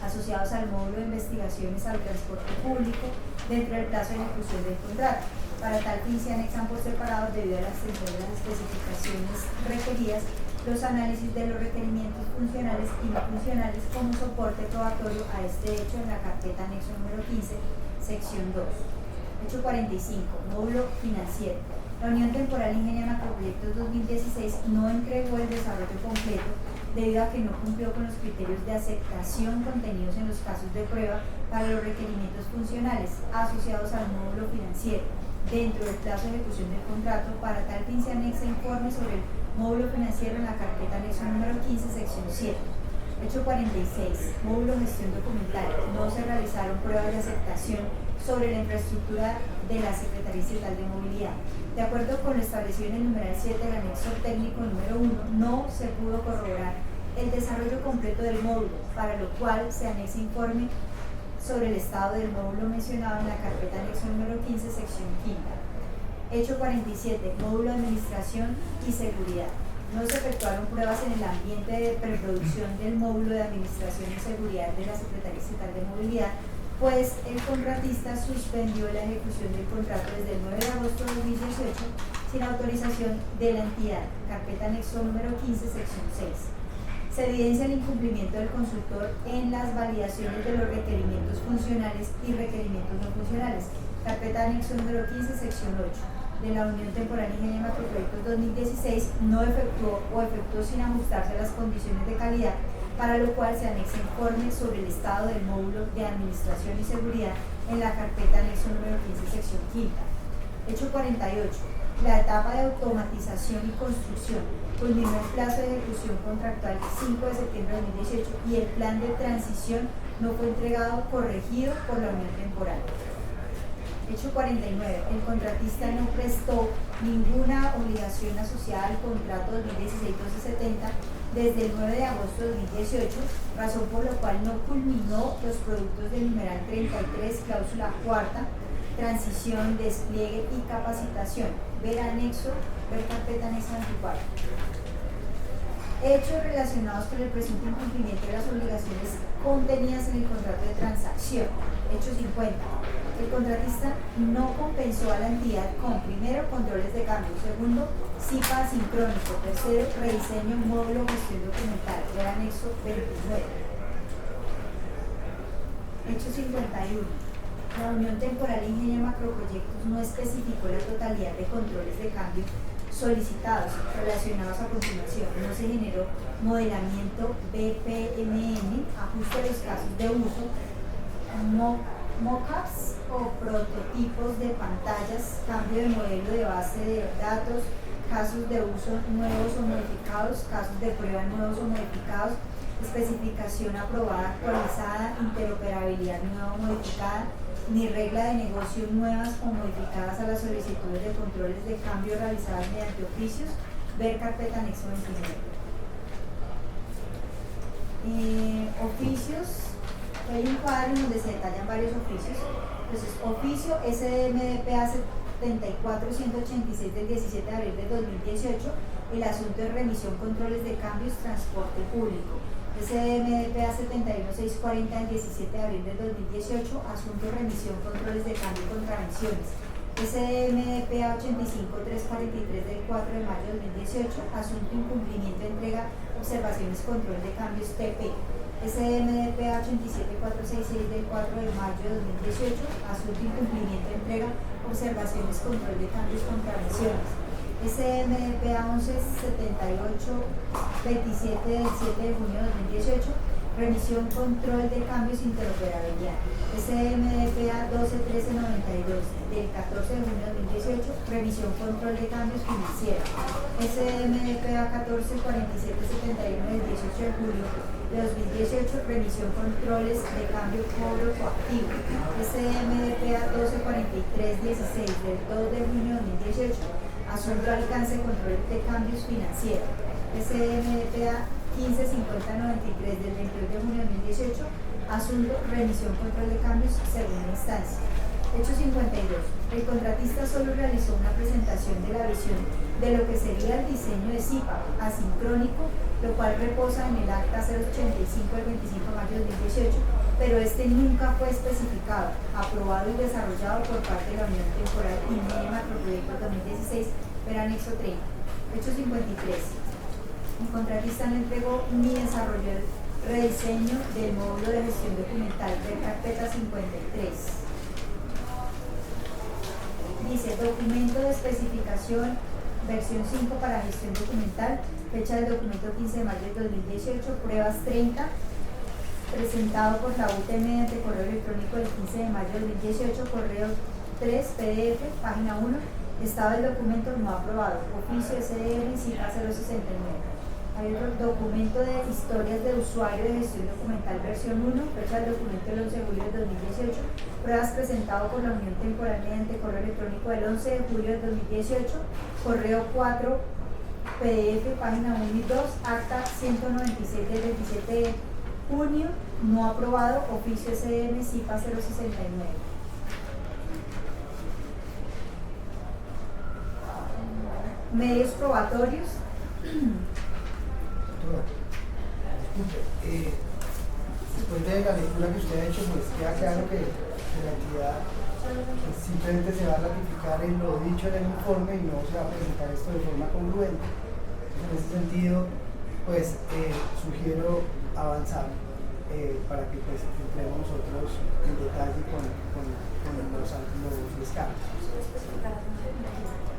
asociados al módulo de investigaciones al transporte público dentro del plazo de ejecución del contrato. Para tal fin se anexan por separado, debido a la extensión de las especificaciones requeridas, los análisis de los requerimientos funcionales y no funcionales como soporte probatorio a este hecho en la carpeta anexo número 15, sección 2. Hecho 45. Módulo financiero. La Unión Temporal Ingenio Macroproyectos 2016 no entregó el desarrollo completo debido a que no cumplió con los criterios de aceptación contenidos en los casos de prueba para los requerimientos funcionales asociados al módulo financiero dentro del plazo de ejecución del contrato. Para tal fin se anexa informe sobre el módulo financiero en la carpeta anexo número 15, sección 7. Hecho 46. Módulo gestión documental. No se realizaron pruebas de aceptación sobre la infraestructura de la Secretaría Estatal de Movilidad. De acuerdo con lo establecido en el numeral 7 del anexo técnico número 1, no se pudo corroborar el desarrollo completo del módulo, para lo cual se anexa informe sobre el estado del módulo mencionado en la carpeta anexo número 15, sección 5. Hecho 47. Módulo de administración y seguridad. No se efectuaron pruebas en el ambiente de preproducción del módulo de administración y seguridad de la Secretaría Estatal de Movilidad, pues el contratista suspendió la ejecución del contrato desde el 9 de agosto de 2018 sin autorización de la entidad. Carpeta anexo número 15, sección 6. Se evidencia el incumplimiento del consultor en las validaciones de los requerimientos funcionales y requerimientos no funcionales. Carpeta anexo número 15, sección 8. De la Unión Temporal Ingenio Macroproyectos 2016 no efectuó o efectuó sin ajustarse a las condiciones de calidad, para lo cual se anexa informe sobre el estado del módulo de administración y seguridad en la carpeta anexo número 15, sección 5. Hecho 48. La etapa de automatización y construcción culminó el plazo de ejecución contractual 5 de septiembre de 2018 y el plan de transición no fue entregado corregido por la Unión Temporal. Hecho 49. El contratista no prestó ninguna obligación asociada al contrato 2016-1270 desde el 9 de agosto de 2018, razón por la cual no culminó los productos del numeral 33, cláusula cuarta, transición, despliegue y capacitación. Ver anexo, ver carpeta anexa 24. Hechos relacionados con el presunto incumplimiento de las obligaciones contenidas en el contrato de transacción. Hecho 50. El contratista no compensó a la entidad con, primero, controles de cambio, segundo, CIPA asincrónico, tercero, rediseño, módulo, gestión documental, ver anexo 29. Hecho 51. La Unión Temporal Ingenio Macroproyectos no especificó la totalidad de controles de cambio solicitados relacionados a continuación. No se generó modelamiento BPMN, ajuste de los casos de uso, mockups o prototipos de pantallas, cambio de modelo de base de datos, casos de uso nuevos o modificados, casos de prueba nuevos o modificados, especificación aprobada actualizada, interoperabilidad nueva o modificada, ni regla de negocio nuevas o modificadas a las solicitudes de controles de cambio realizadas mediante oficios, ver carpeta anexo 29. Oficios. Hay un cuadro en donde se detallan varios oficios. Entonces, oficio SDMDPA 74186 del 17 de abril del 2018, el asunto de remisión, controles de cambios, transporte público. SDMDPA 71640 del 17 de abril del 2018, asunto de remisión, controles de cambio y contravenciones. SDMDPA 85343 del 4 de mayo de 2018, asunto incumplimiento, entrega, observaciones, control de cambios TP. SDMDPA 87466 del 4 de mayo de 2018, asunto incumplimiento, entrega, observaciones, control de cambios, contravenciones. SDMDPA 117827 del 7 de junio de 2018, remisión, control de cambios, interoperabilidad. SDMDPA 121392 del 14 de junio de 2018, revisión, control de cambios financieros. SDMDPA 144771 del 18 de julio de 2018, remisión, controles de cambio, cobro coactivo. SDMDPA 124316 del 2 de junio de 2018, asunto, alcance, control de cambios financieros. SDMDPA 155093 del 22 de junio de 2018, asunto, remisión, control de cambios, segunda instancia. Hecho 52. El contratista solo realizó una presentación de la visión de lo que sería el diseño de CIPA asincrónico, lo cual reposa en el acta 085 del 25 de mayo de 2018, pero este nunca fue especificado, aprobado y desarrollado por parte de la Unión Temporal INE Macroproyectos 2016, per anexo 30. Hecho 53. El contratista no entregó ni desarrolló el rediseño del módulo de gestión documental de carpeta 53. Dice, documento de especificación, versión 5 para gestión documental, fecha del documento 15 de mayo de 2018, pruebas 30, presentado por la UTM mediante correo electrónico del 15 de mayo de 2018, correo 3, PDF, página 1, estado del documento no aprobado, oficio SDM, cita 069. Hay otro documento de historias de usuario de gestión documental versión 1, fecha del documento del 11 de julio de 2018, pruebas presentado por la Unión Temporal mediante correo electrónico del 11 de julio de 2018, correo 4, PDF, página 1 y 2, acta 196 del 27 de junio, no aprobado, oficio SDM, CIPA 069. Medios probatorios. Después de la lectura que usted ha hecho, pues queda claro que la entidad simplemente se va a ratificar en lo dicho en el informe y no se va a presentar esto de forma congruente. En ese sentido, pues sugiero avanzar para que pues entremos nosotros en detalle con los descargos.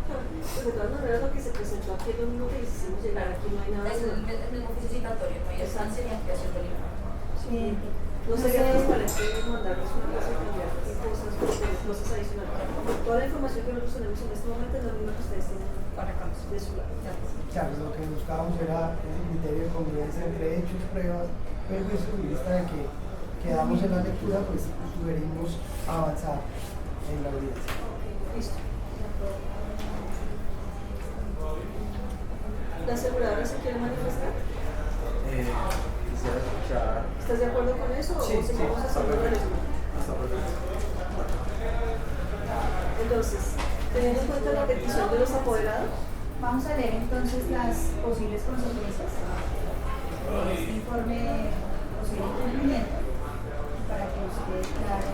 Pues de todas maneras lo que se presentó aquí es lo mismo que hicimos llegar, aquí no hay nada. Es el mismo oficio citatorio, no hay estancia ni ampliación del informe. Sí. No sería transparente mandarnos una cosa y cambiar cosas adicionales. Toda la información que nosotros tenemos en este momento es la misma que ustedes tienen de su lado. Claro, lo que buscábamos era el criterio de congruencia entre hechos, pruebas, pero pues en vista de que quedamos en la lectura, pues sugerimos avanzar en la audiencia. Listo. ¿La aseguradora se quiere manifestar? Quisiera escuchar. ¿Estás de acuerdo con eso o seguimos haciendo la lectura? Hasta perfecto. Entonces, teniendo en cuenta la petición de los apoderados, vamos a leer entonces las posibles consecuencias de este informe posible incumplimiento para que usted claro.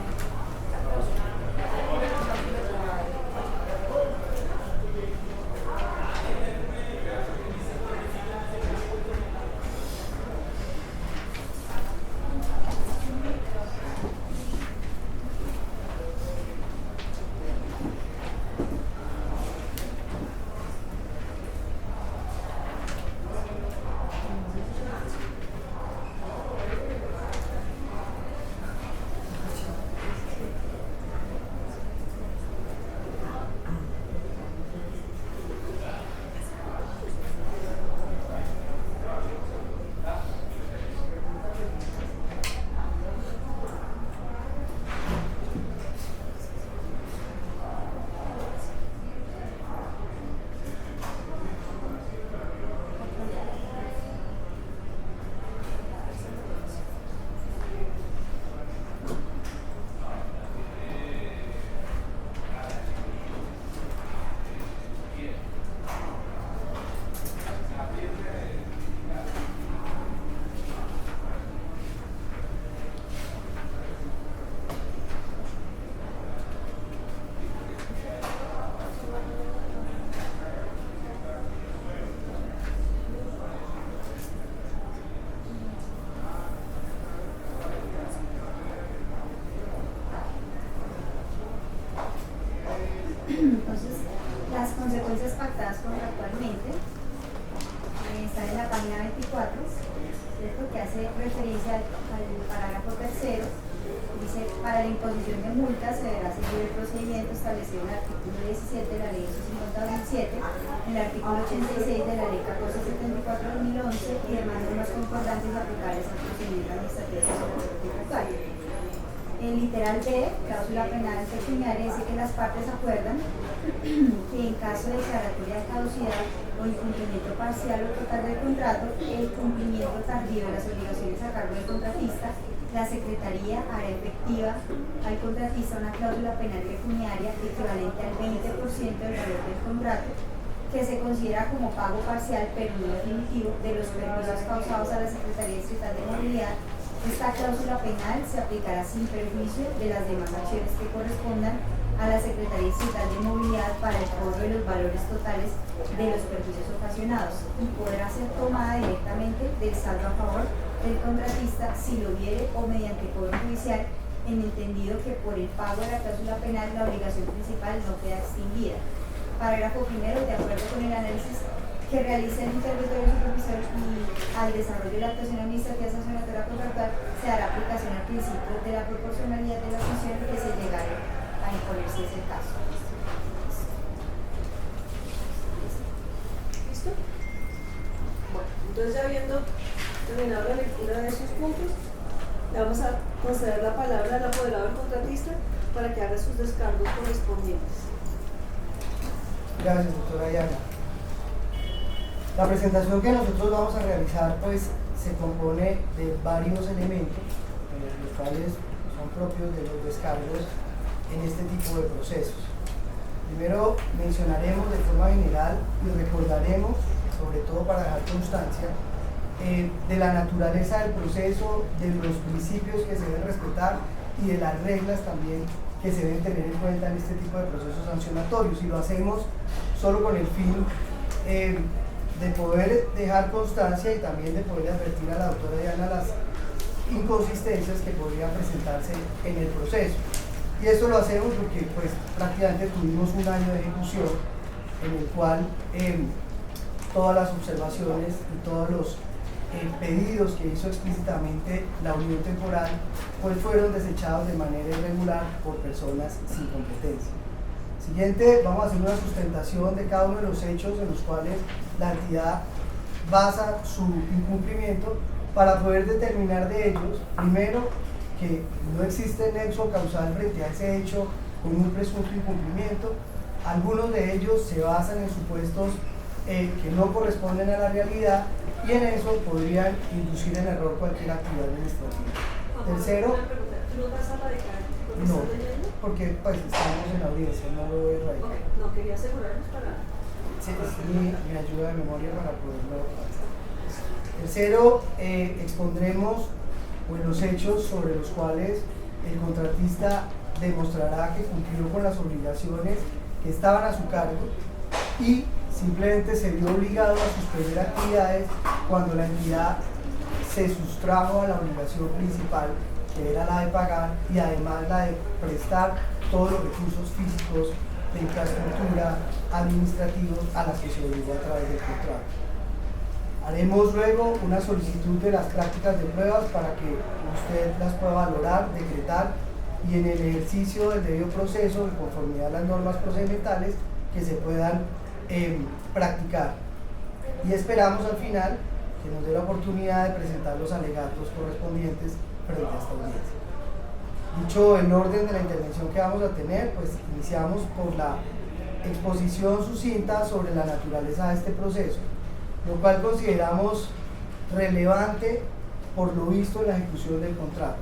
Entonces, las consecuencias pactadas contractualmente están en la página 24, ¿cierto? Que hace referencia al parágrafo tercero. Dice, para la imposición de multas se deberá seguir el procedimiento establecido en el artículo 17 de la ley 850-2007, en el artículo 86 de la ley 1474-2011 y demás normas concordantes aplicables al procedimiento administrativo tributario. El literal B, cláusula penal pecuniaria, dice que las partes acuerdan que en caso de declaratoria de caducidad o incumplimiento parcial o total del contrato, el cumplimiento tardío de las obligaciones a cargo del contratista, la Secretaría hará efectiva al contratista una cláusula penal pecuniaria equivalente al 20% del valor del contrato, que se considera como pago parcial pero no definitivo de los perjuicios causados a la Secretaría Distrital de Movilidad. Esta cláusula penal se aplicará sin perjuicio de las demás acciones que correspondan a la Secretaría Distrital de Movilidad para el cobro de los valores totales de los perjuicios ocasionados y podrá ser tomada directamente del saldo a favor del contratista si lo viere o mediante cobro judicial, en entendido que por el pago de la cláusula penal la obligación principal no queda extinguida. Parágrafo primero, de acuerdo con el análisis que realice el interventorio supervisor y al desarrollo de la actuación administrativa sancionatoria contractual, se dará aplicación al principio de la proporcionalidad de la sanción que se llegare a imponer si es el caso. ¿Listo? Bueno, entonces ya habiendo terminado la lectura de esos puntos, le vamos a conceder la palabra al apoderado del contratista para que haga sus descargos correspondientes. Gracias, doctora Diana. La presentación que nosotros vamos a realizar pues se compone de varios elementos, los cuales son propios de los descargos en este tipo de procesos. Primero mencionaremos de forma general y recordaremos, sobre todo para dejar constancia, de la naturaleza del proceso, de los principios que se deben respetar y de las reglas también que se deben tener en cuenta en este tipo de procesos sancionatorios, y lo hacemos solo con el fin de poder dejar constancia y también de poder advertir a la doctora Diana las inconsistencias que podrían presentarse en el proceso. Y eso lo hacemos porque pues prácticamente tuvimos un año de ejecución en el cual todas las observaciones y todos los pedidos que hizo explícitamente la unión temporal pues fueron desechados de manera irregular por personas sin competencia. Siguiente, vamos a hacer una sustentación de cada uno de los hechos en los cuales la entidad basa su incumplimiento para poder determinar de ellos, primero, que no existe nexo causal frente a ese hecho con un presunto incumplimiento. Algunos de ellos se basan en supuestos que no corresponden a la realidad y en eso podrían inducir en error cualquier actividad administrativa. Tercero, ¿tú no vas a radicar lo que no, estás leyendo? porque pues estamos en audiencia, no lo voy a radicar. Ok, no, quería asegurarnos para... Sí, es mi ayuda de memoria para poderlo hacer. Tercero, expondremos pues, los hechos sobre los cuales el contratista demostrará que cumplió con las obligaciones que estaban a su cargo y simplemente se vio obligado a suspender actividades cuando la entidad se sustrajo a la obligación principal, que era la de pagar, y además la de prestar todos los recursos físicos de infraestructura administrativos a las que se obligó a través del contrato. Haremos luego una solicitud de las prácticas de pruebas para que usted las pueda valorar, decretar y en el ejercicio del debido proceso, en conformidad a las normas procedimentales, que se puedan practicar. Y esperamos al final que nos dé la oportunidad de presentar los alegatos correspondientes frente a esta audiencia. Dicho el orden de la intervención que vamos a tener, pues iniciamos por la exposición sucinta sobre la naturaleza de este proceso, lo cual consideramos relevante por lo visto en la ejecución del contrato,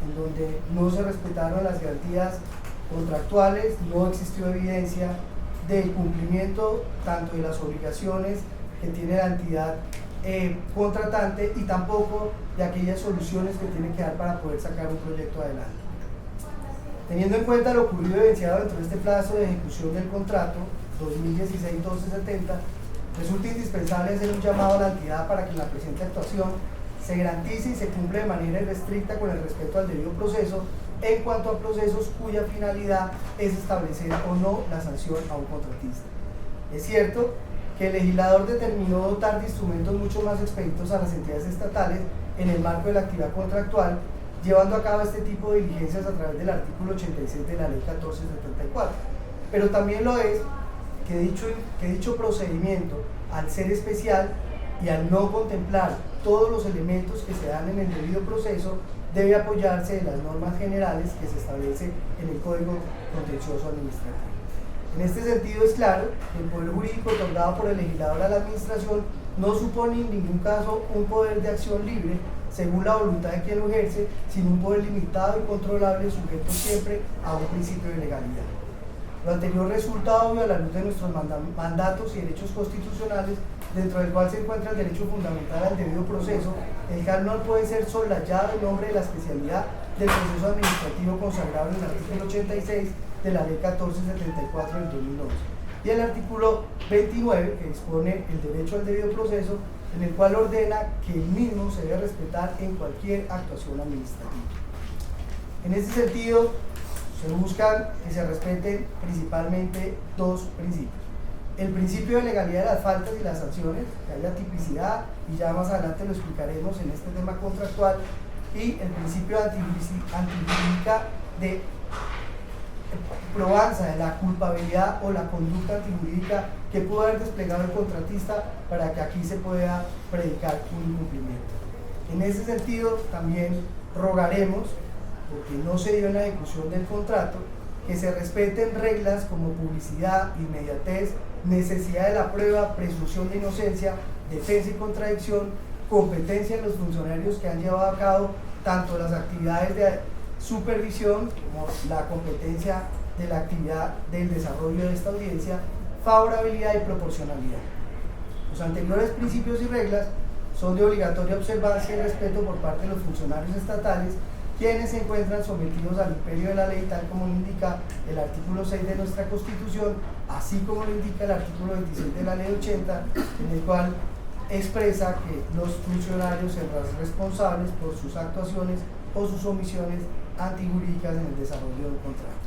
en donde no se respetaron las garantías contractuales, no existió evidencia del cumplimiento tanto de las obligaciones que tiene la entidad contratante y tampoco de aquellas soluciones que tiene que dar para poder sacar un proyecto adelante. Teniendo en cuenta lo ocurrido y evidenciado dentro de este plazo de ejecución del contrato 2016-1270, resulta indispensable hacer un llamado a la entidad para que en la presente actuación se garantice y se cumple de manera irrestricta con el respeto al debido proceso en cuanto a procesos cuya finalidad es establecer o no la sanción a un contratista. Es cierto que el legislador determinó dotar de instrumentos mucho más expeditos a las entidades estatales en el marco de la actividad contractual, llevando a cabo este tipo de diligencias a través del artículo 86 de la Ley 1474. Pero también lo es que dicho procedimiento, al ser especial y al no contemplar todos los elementos que se dan en el debido proceso, debe apoyarse de las normas generales que se establecen en el Código Contencioso Administrativo. En este sentido es claro que el poder jurídico otorgado por el legislador a la administración no supone en ningún caso un poder de acción libre según la voluntad de quien lo ejerce, sino un poder limitado y controlable sujeto siempre a un principio de legalidad. Lo anterior resulta obvio a la luz de nuestros mandatos y derechos constitucionales, dentro del cual se encuentra el derecho fundamental al debido proceso, el cual no puede ser soslayado en nombre de la especialidad del proceso administrativo consagrado en el artículo 86 de la Ley 1474 del 2011, y el artículo 29, que dispone el derecho al debido proceso, en el cual ordena que el mismo se debe respetar en cualquier actuación administrativa. En este sentido, se buscan que se respeten principalmente dos principios. El principio de legalidad de las faltas y las sanciones, que haya tipicidad, y ya más adelante lo explicaremos en este tema contractual, y el principio antijurídica de probanza de la culpabilidad o la conducta antijurídica que pudo haber desplegado el contratista para que aquí se pueda predicar un incumplimiento. En ese sentido, también rogaremos, porque no se dio en la ejecución del contrato, que se respeten reglas como publicidad, inmediatez, necesidad de la prueba, presunción de inocencia, defensa y contradicción, competencia en los funcionarios que han llevado a cabo tanto las actividades de supervisión como la competencia de la actividad del desarrollo de esta audiencia, favorabilidad y proporcionalidad. Los anteriores principios y reglas son de obligatoria observancia y respeto por parte de los funcionarios estatales, quienes se encuentran sometidos al imperio de la ley, tal como lo indica el artículo 6 de nuestra Constitución, así como lo indica el artículo 26 de la Ley 80, en el cual expresa que los funcionarios serán responsables por sus actuaciones o sus omisiones antijurídicas en el desarrollo del contrato.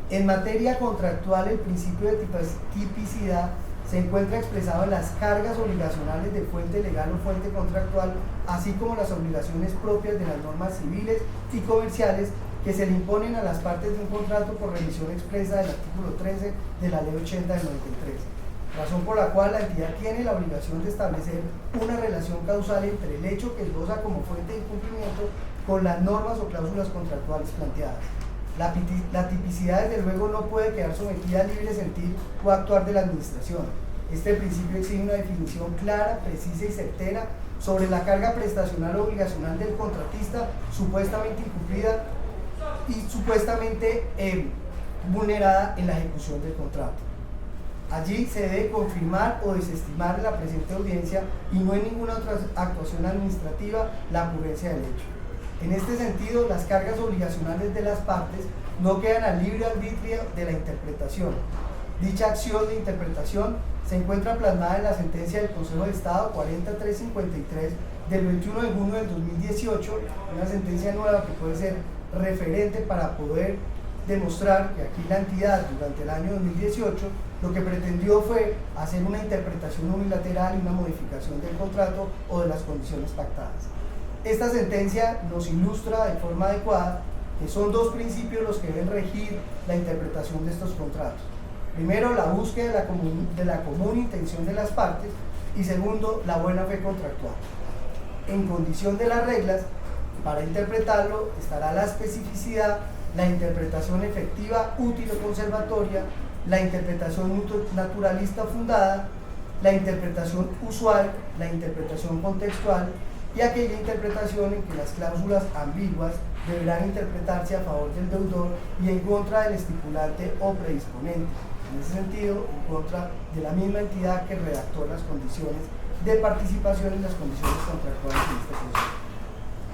En materia contractual, el principio de tipicidad se encuentra expresado en las cargas obligacionales de fuente legal o fuente contractual, así como las obligaciones propias de las normas civiles y comerciales que se le imponen a las partes de un contrato por revisión expresa del artículo 13 de la Ley 80 del 93, razón por la cual la entidad tiene la obligación de establecer una relación causal entre el hecho que esboza como fuente de incumplimiento con las normas o cláusulas contractuales planteadas. La tipicidad, desde luego, no puede quedar sometida al libre sentir o actuar de la administración. Este principio exige una definición clara, precisa y certera sobre la carga prestacional o obligacional del contratista supuestamente incumplida y supuestamente vulnerada en la ejecución del contrato. Allí se debe confirmar o desestimar en la presente audiencia y no en ninguna otra actuación administrativa la ocurrencia del hecho. En este sentido, las cargas obligacionales de las partes no quedan al libre arbitrio de la interpretación. Dicha acción de interpretación se encuentra plasmada en la sentencia del Consejo de Estado 40353 del 21 de junio del 2018, una sentencia nueva que puede ser referente para poder demostrar que aquí la entidad durante el año 2018 lo que pretendió fue hacer una interpretación unilateral y una modificación del contrato o de las condiciones pactadas. Esta sentencia nos ilustra de forma adecuada que son dos principios los que deben regir la interpretación de estos contratos. Primero, la búsqueda de la común intención de las partes, y segundo, la buena fe contractual. En condición de las reglas, para interpretarlo estará la especificidad, la interpretación efectiva, útil o conservatoria, la interpretación naturalista fundada, la interpretación usual, la interpretación contextual y aquella interpretación en que las cláusulas ambiguas deberán interpretarse a favor del deudor y en contra del estipulante o predisponente, en ese sentido en contra de la misma entidad que redactó las condiciones de participación en las condiciones contractuales de este proceso.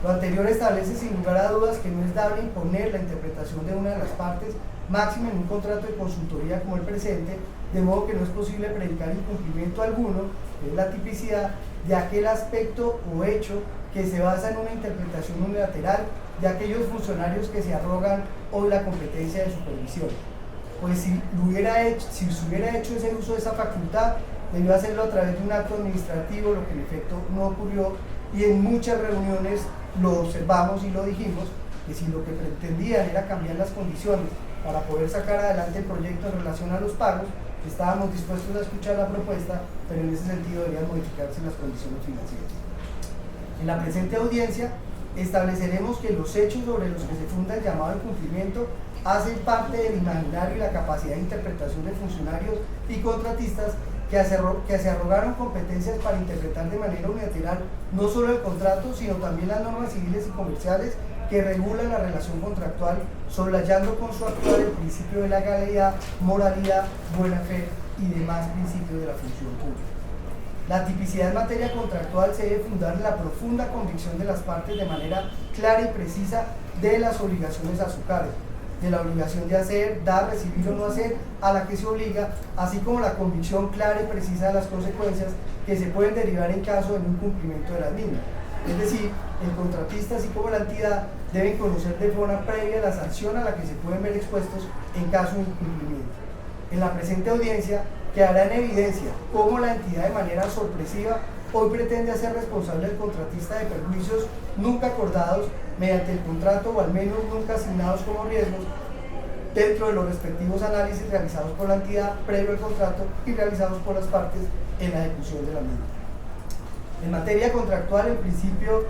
Lo anterior establece sin lugar a dudas que no es dable imponer la interpretación de una de las partes, máximo en un contrato de consultoría como el presente, de modo que no es posible predicar incumplimiento alguno, que es la tipicidad, de aquel aspecto o hecho que se basa en una interpretación unilateral de aquellos funcionarios que se arrogan hoy la competencia de supervisión. Pues si se hubiera hecho ese uso de esa facultad, debió hacerlo a través de un acto administrativo, lo que en efecto no ocurrió, y en muchas reuniones lo observamos y lo dijimos, que si lo que pretendían era cambiar las condiciones para poder sacar adelante el proyecto en relación a los pagos, estábamos dispuestos a escuchar la propuesta, pero en ese sentido deberían modificarse las condiciones financieras. En la presente audiencia estableceremos que los hechos sobre los que se funda el llamado al cumplimiento hacen parte del imaginario y la capacidad de interpretación de funcionarios y contratistas que se arrogaron competencias para interpretar de manera unilateral no solo el contrato, sino también las normas civiles y comerciales que regulan la relación contractual, soslayando con su actuar el principio de la legalidad, moralidad, buena fe y demás principios de la función pública. La tipicidad en materia contractual se debe fundar en la profunda convicción de las partes de manera clara y precisa de las obligaciones a su cargo, de la obligación de hacer, dar, recibir o no hacer a la que se obliga, así como la convicción clara y precisa de las consecuencias que se pueden derivar en caso de un incumplimiento de las mismas. Es decir, el contratista así como la entidad deben conocer de forma previa la sanción a la que se pueden ver expuestos en caso de incumplimiento. En la presente audiencia quedará en evidencia cómo la entidad de manera sorpresiva hoy pretende hacer responsable al contratista de perjuicios nunca acordados mediante el contrato o al menos nunca asignados como riesgos dentro de los respectivos análisis realizados por la entidad previo al contrato y realizados por las partes en la ejecución de la misma. En materia contractual, el principio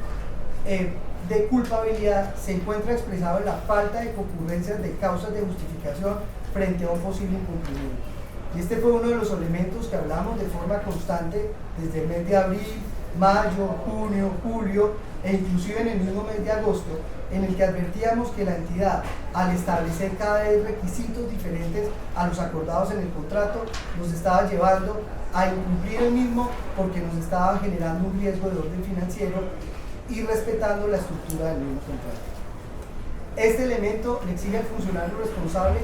de culpabilidad se encuentra expresado en la falta de concurrencias de causas de justificación frente a un posible incumplimiento. Y este fue uno de los elementos que hablamos de forma constante desde el mes de abril, mayo, junio, julio e inclusive en el mismo mes de agosto, en el que advertíamos que la entidad, al establecer cada vez requisitos diferentes a los acordados en el contrato, nos estaba llevando a incumplir el mismo porque nos estaba generando un riesgo de orden financiero y respetando la estructura del mismo contrato. Este elemento le exige al funcionario responsable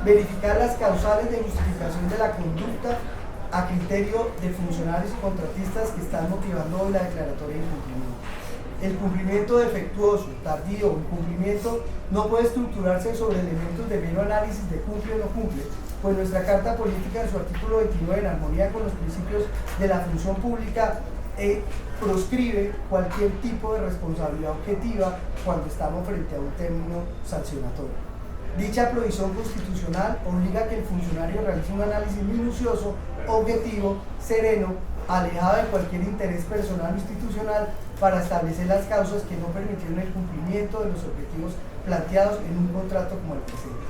verificar las causales de justificación de la conducta a criterio de funcionarios y contratistas que están motivando hoy la declaratoria de incumplimiento. El cumplimiento defectuoso, tardío o incumplimiento no puede estructurarse sobre elementos de mero análisis de cumple o no cumple, pues nuestra Carta Política en su artículo 29, en armonía con los principios de la función pública, proscribe cualquier tipo de responsabilidad objetiva cuando estamos frente a un término sancionatorio. Dicha provisión constitucional obliga a que el funcionario realice un análisis minucioso, objetivo, sereno, alejado de cualquier interés personal o institucional para establecer las causas que no permitieron el cumplimiento de los objetivos planteados en un contrato como el presente.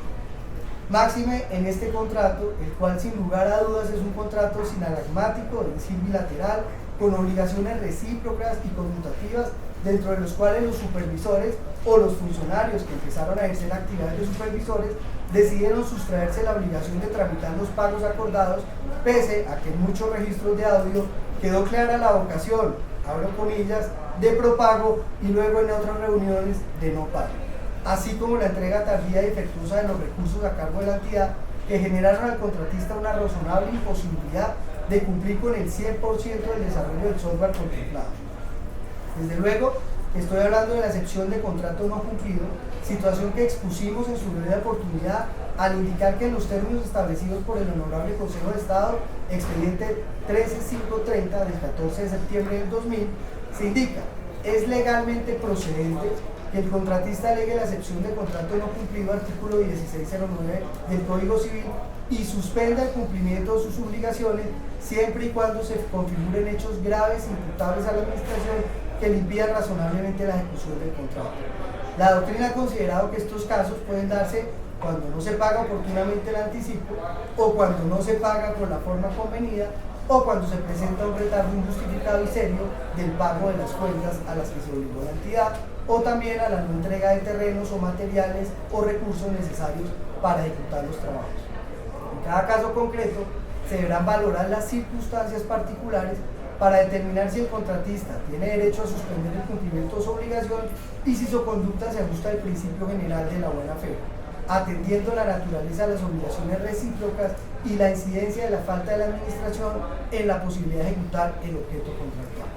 Máxime en este contrato, el cual sin lugar a dudas es un contrato sinalagmático, es decir, bilateral, con obligaciones recíprocas y conmutativas, dentro de los cuales los supervisores o los funcionarios que empezaron a ejercer actividades de supervisores decidieron sustraerse la obligación de tramitar los pagos acordados, pese a que en muchos registros de audio quedó clara la vocación, abro comillas, de propago y luego en otras reuniones de no pago, así como la entrega tardía y defectuosa de los recursos a cargo de la entidad que generaron al contratista una razonable imposibilidad de cumplir con el 100% del desarrollo del software contemplado. Desde luego, estoy hablando de la excepción de contrato no cumplido, situación que expusimos en su breve oportunidad al indicar que en los términos establecidos por el Honorable Consejo de Estado, expediente 13530 del 14 de septiembre del 2000, se indica, es legalmente procedente que el contratista alegue la excepción de contrato no cumplido, artículo 1609 del Código Civil, y suspenda el cumplimiento de sus obligaciones siempre y cuando se configuren hechos graves imputables a la administración que le impidan razonablemente la ejecución del contrato. La doctrina ha considerado que estos casos pueden darse cuando no se paga oportunamente el anticipo, o cuando no se paga por la forma convenida, o cuando se presenta un retardo injustificado y serio del pago de las cuentas a las que se obligó la entidad, o también a la no entrega de terrenos o materiales o recursos necesarios para ejecutar los trabajos. En cada caso concreto, se deberán valorar las circunstancias particulares para determinar si el contratista tiene derecho a suspender el cumplimiento de su obligación y si su conducta se ajusta al principio general de la buena fe, atendiendo la naturaleza de las obligaciones recíprocas y la incidencia de la falta de la administración en la posibilidad de ejecutar el objeto contractual.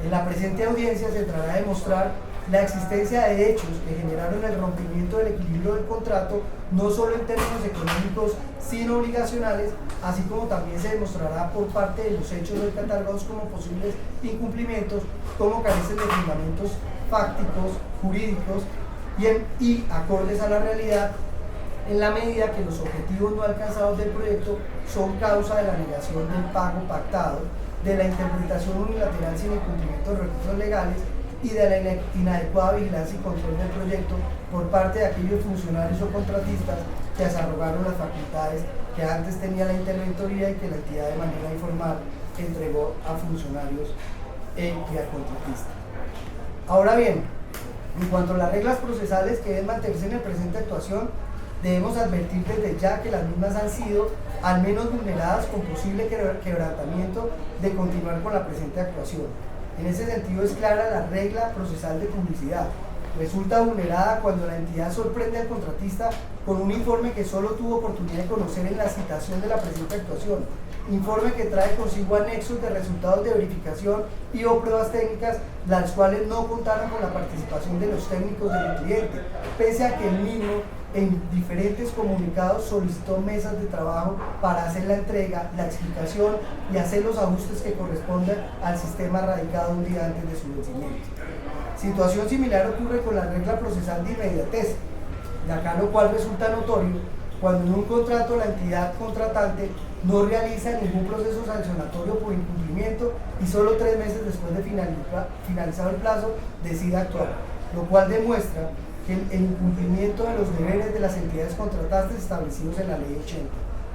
En la presente audiencia se tratará de demostrar la existencia de hechos que generaron el rompimiento del equilibrio del contrato, no solo en términos económicos, sino obligacionales, así como también se demostrará por parte de los hechos hoy catalogados como posibles incumplimientos, como carecen de fundamentos fácticos, jurídicos y acordes a la realidad, en la medida que los objetivos no alcanzados del proyecto son causa de la negación del pago pactado, de la interpretación unilateral sin el cumplimiento de recursos legales y de la inadecuada vigilancia y control del proyecto por parte de aquellos funcionarios o contratistas que se arrogaron las facultades que antes tenía la interventoría y que la entidad de manera informal entregó a funcionarios y al contratista. Ahora bien, en cuanto a las reglas procesales que deben mantenerse en el presente actuación, debemos advertir desde ya que las mismas han sido al menos vulneradas con posible quebrantamiento de continuar con la presente actuación. En ese sentido es clara la regla procesal de publicidad. Resulta vulnerada cuando la entidad sorprende al contratista con un informe que solo tuvo oportunidad de conocer en la citación de la presente actuación, informe que trae consigo anexos de resultados de verificación y o pruebas técnicas, las cuales no contaron con la participación de los técnicos del cliente, pese a que el mismo en diferentes comunicados solicitó mesas de trabajo para hacer la entrega, la explicación y hacer los ajustes que corresponden al sistema radicado un día antes de su vencimiento. Situación similar ocurre con la regla procesal de inmediatez, de acá lo cual resulta notorio cuando en un contrato la entidad contratante no realiza ningún proceso sancionatorio por incumplimiento y solo 3 meses después de finalizado el plazo decide actuar, lo cual demuestra que el incumplimiento de los deberes de las entidades contratantes establecidos en la Ley 80.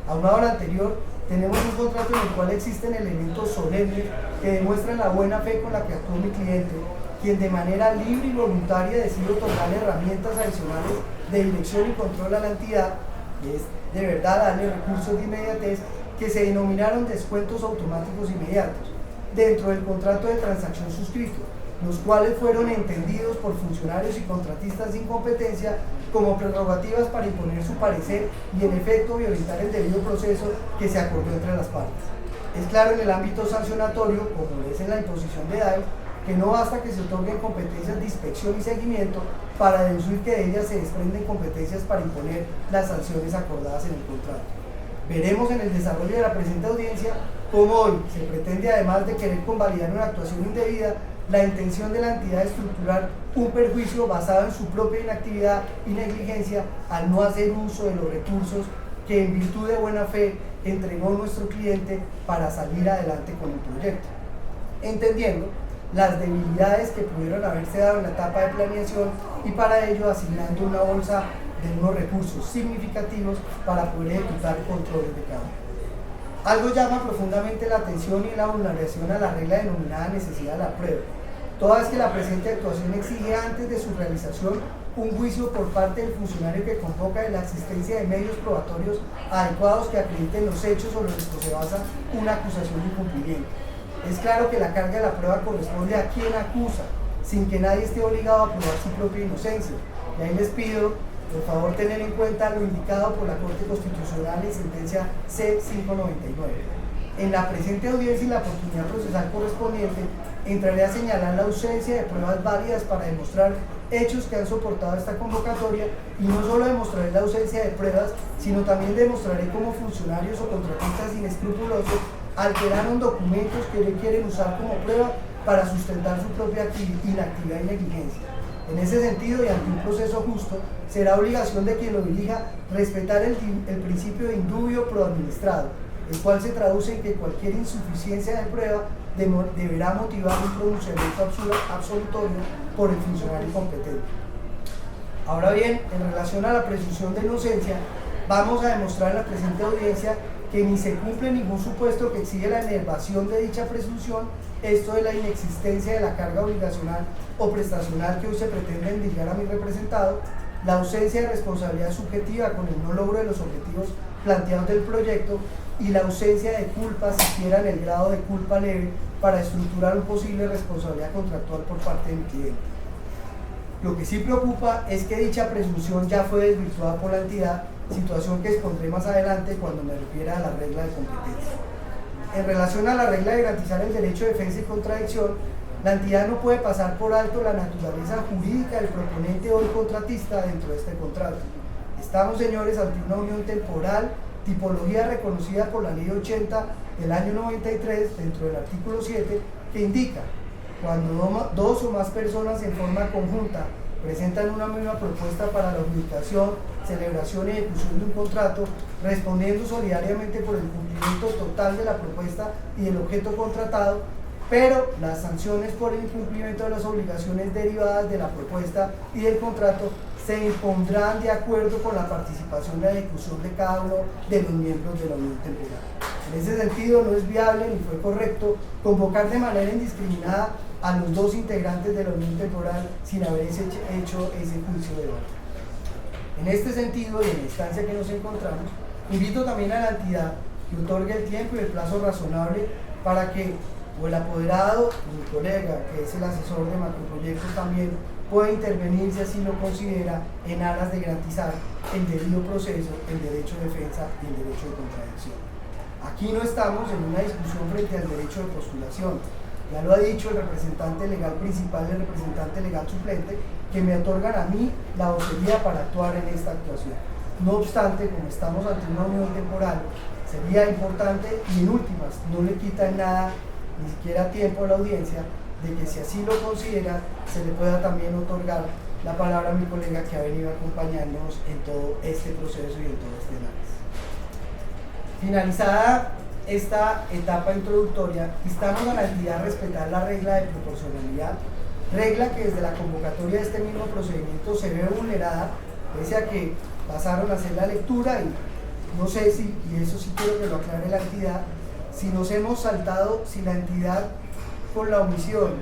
Aunado a lo anterior, tenemos un contrato en el cual existen elementos solemnes que demuestran la buena fe con la que actuó mi cliente, quien de manera libre y voluntaria decide otorgarle herramientas adicionales de dirección y control a la entidad, que es de verdad darle recursos de inmediatez que se denominaron descuentos automáticos inmediatos dentro del contrato de transacción suscrito, los cuales fueron entendidos por funcionarios y contratistas sin competencia como prerrogativas para imponer su parecer y en efecto violentar el debido proceso que se acordó entre las partes. Es claro en el ámbito sancionatorio, como es en la imposición de DAE, que no basta que se otorguen competencias de inspección y seguimiento para deducir que de ellas se desprenden competencias para imponer las sanciones acordadas en el contrato. Veremos en el desarrollo de la presente audiencia cómo hoy se pretende, además de querer convalidar una actuación indebida, la intención de la entidad de estructurar un perjuicio basado en su propia inactividad y negligencia al no hacer uso de los recursos que en virtud de buena fe entregó nuestro cliente para salir adelante con el proyecto, entendiendo las debilidades que pudieron haberse dado en la etapa de planeación y para ello asignando una bolsa de unos recursos significativos para poder ejecutar controles de campo. Algo llama profundamente la atención y la vulneración a la regla denominada necesidad de la prueba, toda vez que la presente actuación exige antes de su realización un juicio por parte del funcionario que convoca de la existencia de medios probatorios adecuados que acrediten los hechos sobre los que se basa una acusación de incumplimiento. Es claro que la carga de la prueba corresponde a quien acusa, sin que nadie esté obligado a probar su propia inocencia. Y ahí les pido, por favor, tener en cuenta lo indicado por la Corte Constitucional en sentencia C-599. En la presente audiencia y la oportunidad procesal correspondiente, entraré a señalar la ausencia de pruebas válidas para demostrar hechos que han soportado esta convocatoria y no solo demostraré la ausencia de pruebas, sino también demostraré cómo funcionarios o contratistas inescrupulosos alteraron documentos que hoy quieren usar como prueba para sustentar su propia inactividad y negligencia. En ese sentido, y ante un proceso justo, será obligación de quien lo dirija respetar el principio de indubio pro administrado, el cual se traduce en que cualquier insuficiencia de prueba deberá motivar un pronunciamiento absolutorio por el funcionario competente. Ahora bien, en relación a la presunción de inocencia, vamos a demostrar en la presente audiencia que ni se cumple ningún supuesto que exige la enervación de dicha presunción, esto de la inexistencia de la carga obligacional o prestacional que hoy se pretende endilgar a mi representado, la ausencia de responsabilidad subjetiva con el no logro de los objetivos planteados del proyecto y la ausencia de culpa, siquiera en el grado de culpa leve, para estructurar una posible responsabilidad contractual por parte de mi cliente. Lo que sí preocupa es que dicha presunción ya fue desvirtuada por la entidad, situación que expondré más adelante cuando me refiera a la regla de competencia. En relación a la regla de garantizar el derecho de defensa y contradicción, la entidad no puede pasar por alto la naturaleza jurídica del proponente o el contratista dentro de este contrato. Estamos, señores, ante una unión temporal, tipología reconocida por la Ley 80 del año 93, dentro del artículo 7, que indica: cuando dos o más personas en forma conjunta presentan una misma propuesta para la adjudicación, celebración y ejecución de un contrato, respondiendo solidariamente por el cumplimiento total de la propuesta y del objeto contratado, pero las sanciones por el incumplimiento de las obligaciones derivadas de la propuesta y del contrato se impondrán de acuerdo con la participación y la ejecución de cada uno de los miembros de la unión temporal. En ese sentido, no es viable ni fue correcto convocar de manera indiscriminada a los dos integrantes de la unión temporal sin haberse hecho ese juicio de valor. En este sentido, y en la instancia que nos encontramos, invito también a la entidad que otorgue el tiempo y el plazo razonable para que o el apoderado, mi colega, que es el asesor de macroproyectos, también pueda intervenir si así lo considera, en aras de garantizar el debido proceso, el derecho de defensa y el derecho de contradicción. Aquí no estamos en una discusión frente al derecho de postulación. Ya lo ha dicho el representante legal principal y el representante legal suplente, que me otorgan a mí la vocería para actuar en esta actuación. No obstante, como estamos ante una unión temporal, sería importante, y en últimas no le quita en nada, ni siquiera tiempo a la audiencia, de que si así lo considera, se le pueda también otorgar la palabra a mi colega que ha venido acompañándonos en todo este proceso y en todo este análisis. Finalizada esta etapa introductoria, instamos a la entidad a respetar la regla de proporcionalidad, regla que desde la convocatoria de este mismo procedimiento se ve vulnerada, pese a que pasaron a hacer la lectura, y no sé si, y eso sí quiero que lo aclare la entidad, si nos hemos saltado, si la entidad, con la omisión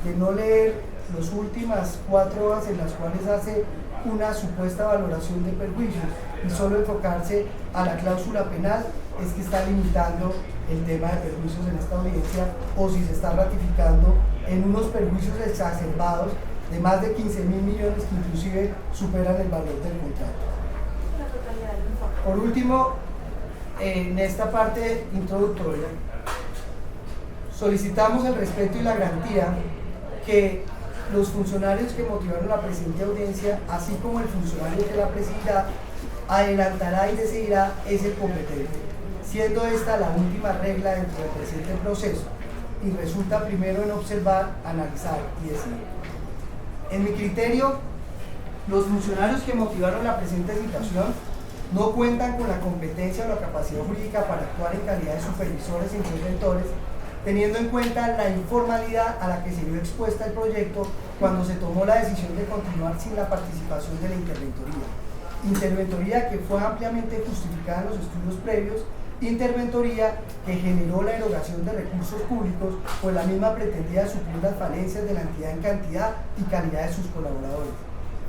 de no leer las últimas 4 horas en las cuales hace una supuesta valoración de perjuicios y solo enfocarse a la cláusula penal, es que está limitando el tema de perjuicios en esta audiencia, o si se está ratificando en unos perjuicios exacerbados de más de 15.000 millones que inclusive superan el valor del contrato. Por último, en esta parte introductoria, solicitamos el respeto y la garantía que los funcionarios que motivaron la presente audiencia, así como el funcionario que la presidirá, adelantará y decidirá ese competente, siendo esta la última regla dentro del presente proceso, y resulta primero en observar, analizar y decidir. En mi criterio, los funcionarios que motivaron la presente situación no cuentan con la competencia o la capacidad jurídica para actuar en calidad de supervisores e interventores, teniendo en cuenta la informalidad a la que se vio expuesta el proyecto cuando se tomó la decisión de continuar sin la participación de la interventoría que fue ampliamente justificada en los estudios previos, interventoría que generó la erogación de recursos públicos, pues la misma pretendía suplir las falencias de la entidad en cantidad y calidad de sus colaboradores,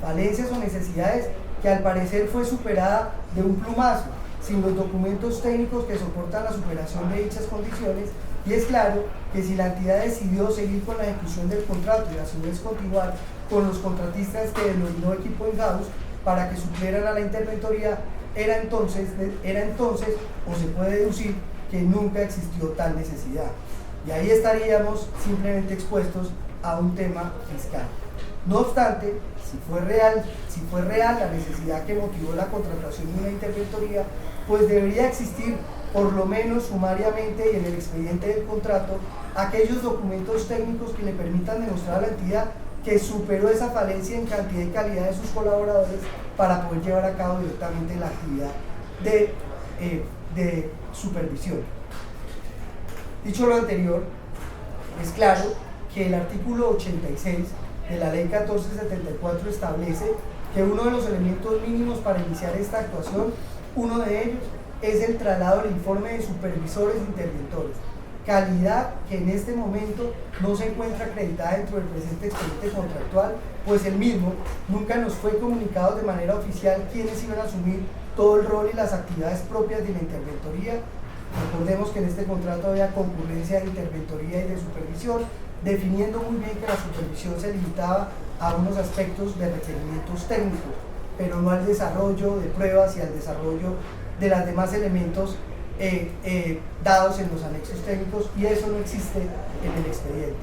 falencias o necesidades que al parecer fue superada de un plumazo, sin los documentos técnicos que soportan la superación de dichas condiciones. Y es claro que si la entidad decidió seguir con la ejecución del contrato y a su vez continuar con los contratistas que denominó equipo in-house para que suplieran a la interventoría, era entonces o se puede deducir que nunca existió tal necesidad. Y ahí estaríamos simplemente expuestos a un tema fiscal. No obstante, si fue real la necesidad que motivó la contratación de una interventoría, pues debería existir, por lo menos sumariamente y en el expediente del contrato, aquellos documentos técnicos que le permitan demostrar a la entidad que superó esa falencia en cantidad y calidad de sus colaboradores para poder llevar a cabo directamente la actividad de supervisión. Dicho lo anterior, es claro que el artículo 86 de la Ley 1474 establece que uno de los elementos mínimos para iniciar esta actuación, uno de ellos, es el traslado del informe de supervisores e interventores, calidad que en este momento no se encuentra acreditada dentro del presente expediente contractual, pues el mismo nunca nos fue comunicado de manera oficial quiénes iban a asumir todo el rol y las actividades propias de la interventoría. Recordemos que en este contrato había concurrencia de interventoría y de supervisión, definiendo muy bien que la supervisión se limitaba a unos aspectos de requerimientos técnicos, pero no al desarrollo de pruebas y al desarrollo de los demás elementos dados en los anexos técnicos, y eso no existe en el expediente.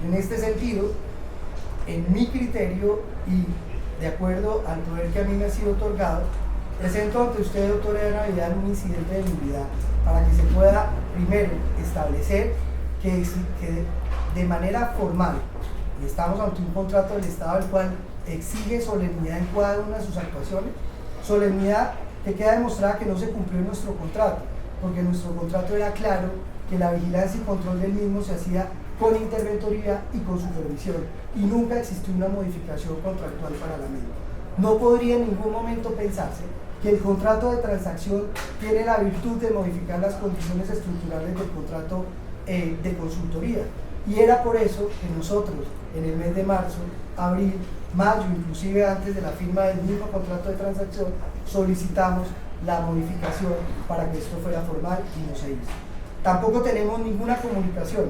En este sentido, en mi criterio y de acuerdo al poder que a mí me ha sido otorgado, presento ante usted, doctora Navidad, un incidente de nulidad para que se pueda, primero, establecer que de manera formal, y estamos ante un contrato del Estado el cual exige solemnidad en cada una de sus actuaciones, solemnidad que queda demostrada que no se cumplió en nuestro contrato, porque nuestro contrato era claro que la vigilancia y control del mismo se hacía con interventoría y con supervisión, y nunca existió una modificación contractual para la misma. No podría en ningún momento pensarse que el contrato de transacción tiene la virtud de modificar las condiciones estructurales del contrato de consultoría, y era por eso que nosotros en el mes de marzo, abril, mayo, inclusive antes de la firma del mismo contrato de transacción, solicitamos la modificación para que esto fuera formal y no se hizo. Tampoco tenemos ninguna comunicación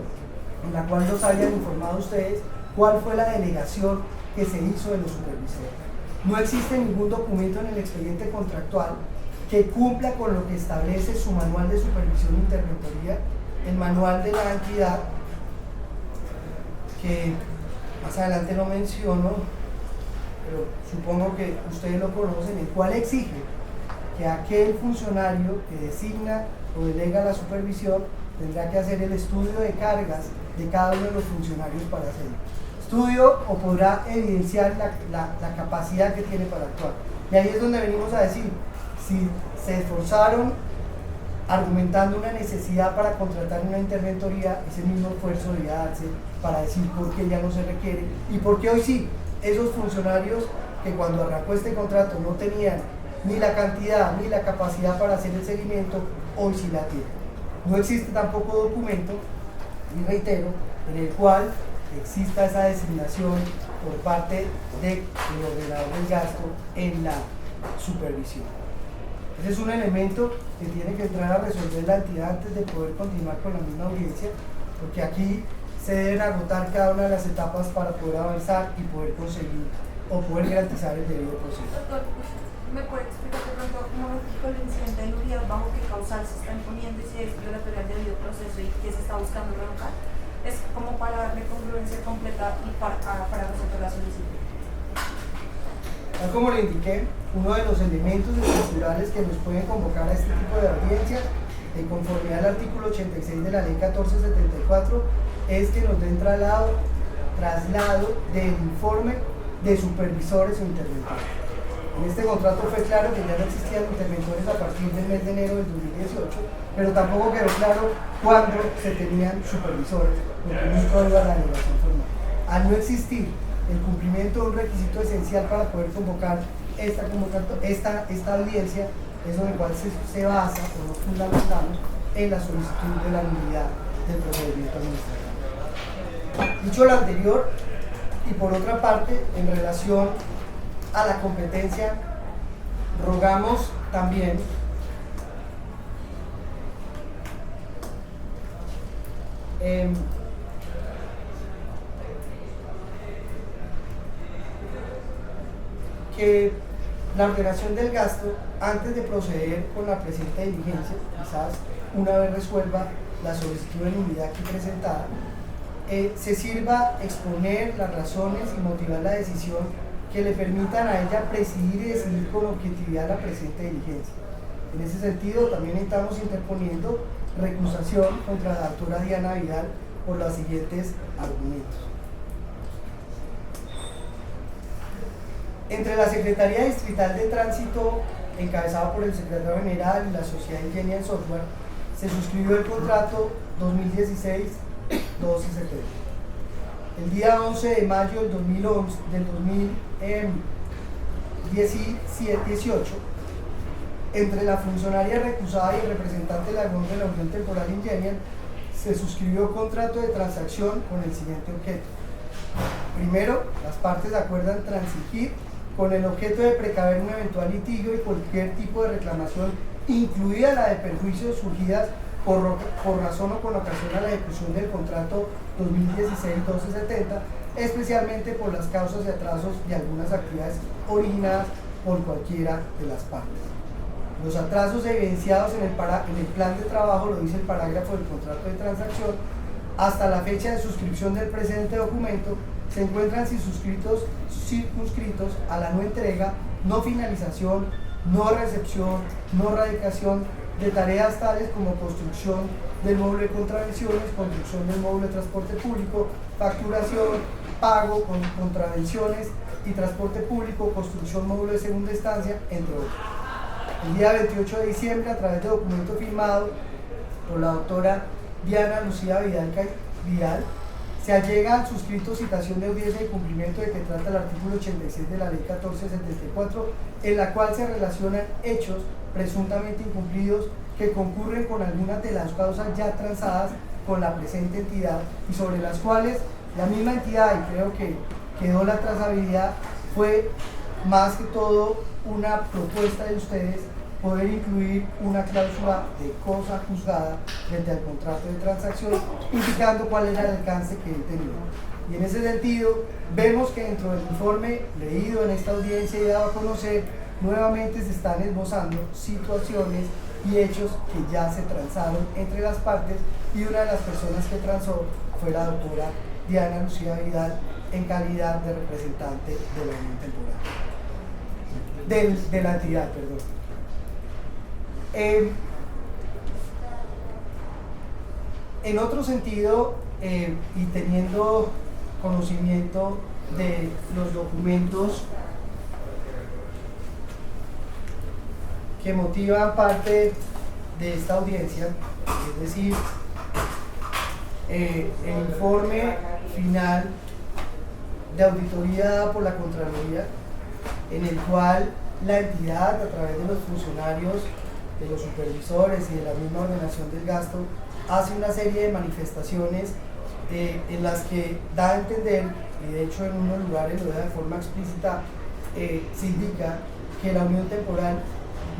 en la cual nos hayan informado ustedes cuál fue la delegación que se hizo de los supervisores. No existe ningún documento en el expediente contractual que cumpla con lo que establece su manual de supervisión e interventoría, el manual de la entidad, que más adelante lo menciono, pero supongo que ustedes lo conocen, el cual exige que aquel funcionario que designa o delega la supervisión tendrá que hacer el estudio de cargas de cada uno de los funcionarios para hacerlo. Estudio o podrá evidenciar la capacidad que tiene para actuar. Y ahí es donde venimos a decir, si se esforzaron argumentando una necesidad para contratar una interventoría, ese mismo esfuerzo debía darse para decir por qué ya no se requiere y por qué hoy sí, esos funcionarios que cuando arrancó este contrato no tenían ni la cantidad ni la capacidad para hacer el seguimiento, hoy sí la tienen. No existe tampoco documento, y reitero, en el cual exista esa designación por parte del ordenador del gasto en la supervisión. Ese es un elemento que tiene que entrar a resolver la entidad antes de poder continuar con la misma audiencia, porque aquí se deben agotar cada una de las etapas para poder avanzar y poder conseguir o poder garantizar el debido proceso. Doctor, ¿me puede explicar de pronto cómo con el incidente de nulidad, bajo qué causal se está imponiendo y si es violatoria del debido proceso y qué se está buscando revocar? Es como para darle congruencia completa y para resolver la solicitud. Tal como le indiqué, uno de los elementos estructurales que nos pueden convocar a este tipo de audiencia, en conformidad al artículo 86 de la ley 1474, es que nos den traslado del informe de supervisores o interventores. En este contrato fue claro que ya no existían interventores a partir del mes de enero del 2018, pero tampoco quedó claro cuándo se tenían supervisores, porque nunca iba la delegación formal. Al no existir el cumplimiento de un requisito esencial para poder convocar esta audiencia, es en el cual se basa o nos fundamentamos en la solicitud de la nulidad del procedimiento administrativo. Dicho lo anterior, y por otra parte, en relación a la competencia, rogamos también que la ordenación del gasto, antes de proceder con la presente diligencia, quizás una vez resuelva la solicitud de nulidad aquí presentada, se sirva exponer las razones y motivar la decisión que le permitan a ella presidir y decidir con objetividad la presente diligencia. En ese sentido, también estamos interponiendo recusación contra la doctora Diana Vidal por los siguientes argumentos. Entre la Secretaría Distrital de Tránsito, encabezada por el secretario general y la sociedad Ingenian Software, se suscribió el contrato 2016-1270. El día 11 de mayo del 2018, entre la funcionaria recusada y el representante de la Unión Temporal Ingenian, se suscribió contrato de transacción con el siguiente objeto. Primero, las partes acuerdan transigir con el objeto de precaver un eventual litigio y cualquier tipo de reclamación, incluida la de perjuicios surgidas por razón o con ocasión a la ejecución del contrato 2016-1270, especialmente por las causas y atrasos de algunas actividades originadas por cualquiera de las partes. Los atrasos evidenciados en el plan de trabajo, lo dice el parágrafo del contrato de transacción, hasta la fecha de suscripción del presente documento, se encuentran circunscritos a la no entrega, no finalización, no recepción, no radicación de tareas tales como construcción del módulo de contravenciones, construcción del módulo de transporte público, facturación, pago con contravenciones y transporte público, construcción módulo de segunda instancia, entre otros. El día 28 de diciembre, a través de documento firmado por la doctora Diana Lucía Vidal, se allega al suscrito citación de audiencia de cumplimiento de que trata el artículo 86 de la Ley 1474, en la cual se relacionan hechos presuntamente incumplidos que concurren con algunas de las causas ya transadas con la presente entidad y sobre las cuales la misma entidad, y creo que quedó la trazabilidad, fue más que todo una propuesta de ustedes poder incluir una cláusula de cosa juzgada frente al contrato de transacción, indicando cuál era el alcance que él tenía. Y en ese sentido, vemos que dentro del informe leído en esta audiencia y dado a conocer, nuevamente se están esbozando situaciones y hechos que ya se transaron entre las partes, y una de las personas que transó fue la doctora Diana Lucía Vidal en calidad de representante de la Unión Temporal, de la entidad, perdón. En otro sentido, y teniendo conocimiento de los documentos que motivan parte de esta audiencia, es decir, el informe final de auditoría dada por la Contraloría, en el cual la entidad, a través de los funcionarios, de los supervisores y de la misma ordenación del gasto, hace una serie de manifestaciones en las que da a entender, y de hecho en unos lugares lo da de forma explícita, se indica que la Unión Temporal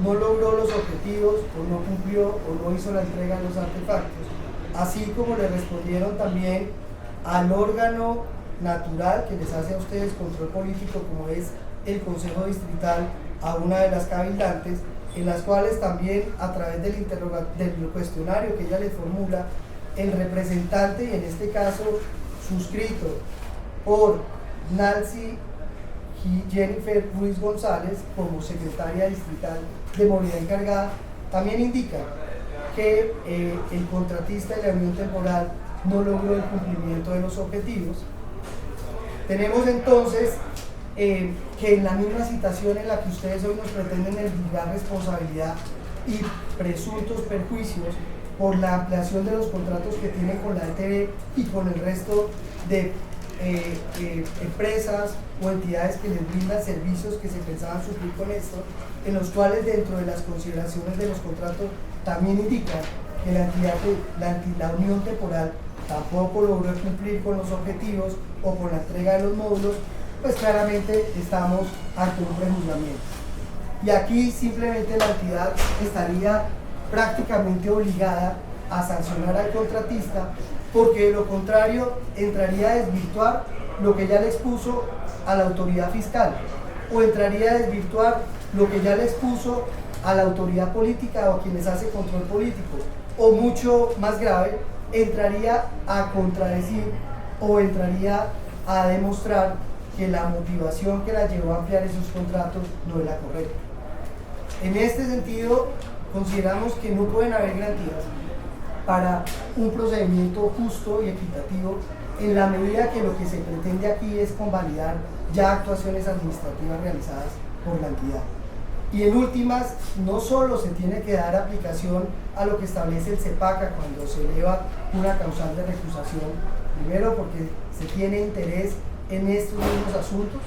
no logró los objetivos, o no cumplió, o no hizo la entrega de los artefactos, así como le respondieron también al órgano natural que les hace a ustedes control político, como es el Consejo Distrital, a una de las cabildantes, en las cuales también a través del cuestionario que ella les formula, el representante, y en este caso suscrito por Nancy Jennifer Ruiz González como secretaria distrital de movilidad encargada, también indica que el contratista de la Unión Temporal no logró el cumplimiento de los objetivos. Tenemos entonces que en la misma citación en la que ustedes hoy nos pretenden desligar responsabilidad y presuntos perjuicios por la ampliación de los contratos que tienen con la ETB y con el resto de empresas o entidades que les brindan servicios que se pensaban suplir con esto, en los cuales dentro de las consideraciones de los contratos también indican que la Unión Temporal tampoco logró cumplir con los objetivos o con la entrega de los módulos, pues claramente estamos ante un prejuzgamiento. Y aquí simplemente la entidad estaría prácticamente obligada a sancionar al contratista, porque de lo contrario entraría a desvirtuar lo que ya le expuso a la autoridad fiscal, o entraría a desvirtuar lo que ya le expuso a la autoridad política o a quienes hace control político, o mucho más grave, entraría a contradecir o entraría a demostrar que la motivación que la llevó a ampliar esos contratos no es la correcta. En este sentido, consideramos que no pueden haber garantías para un procedimiento justo y equitativo en la medida que lo que se pretende aquí es convalidar ya actuaciones administrativas realizadas por la entidad. Y en últimas, no solo se tiene que dar aplicación a lo que establece el CEPACA cuando se eleva una causal de recusación, primero porque se tiene interés en estos mismos asuntos,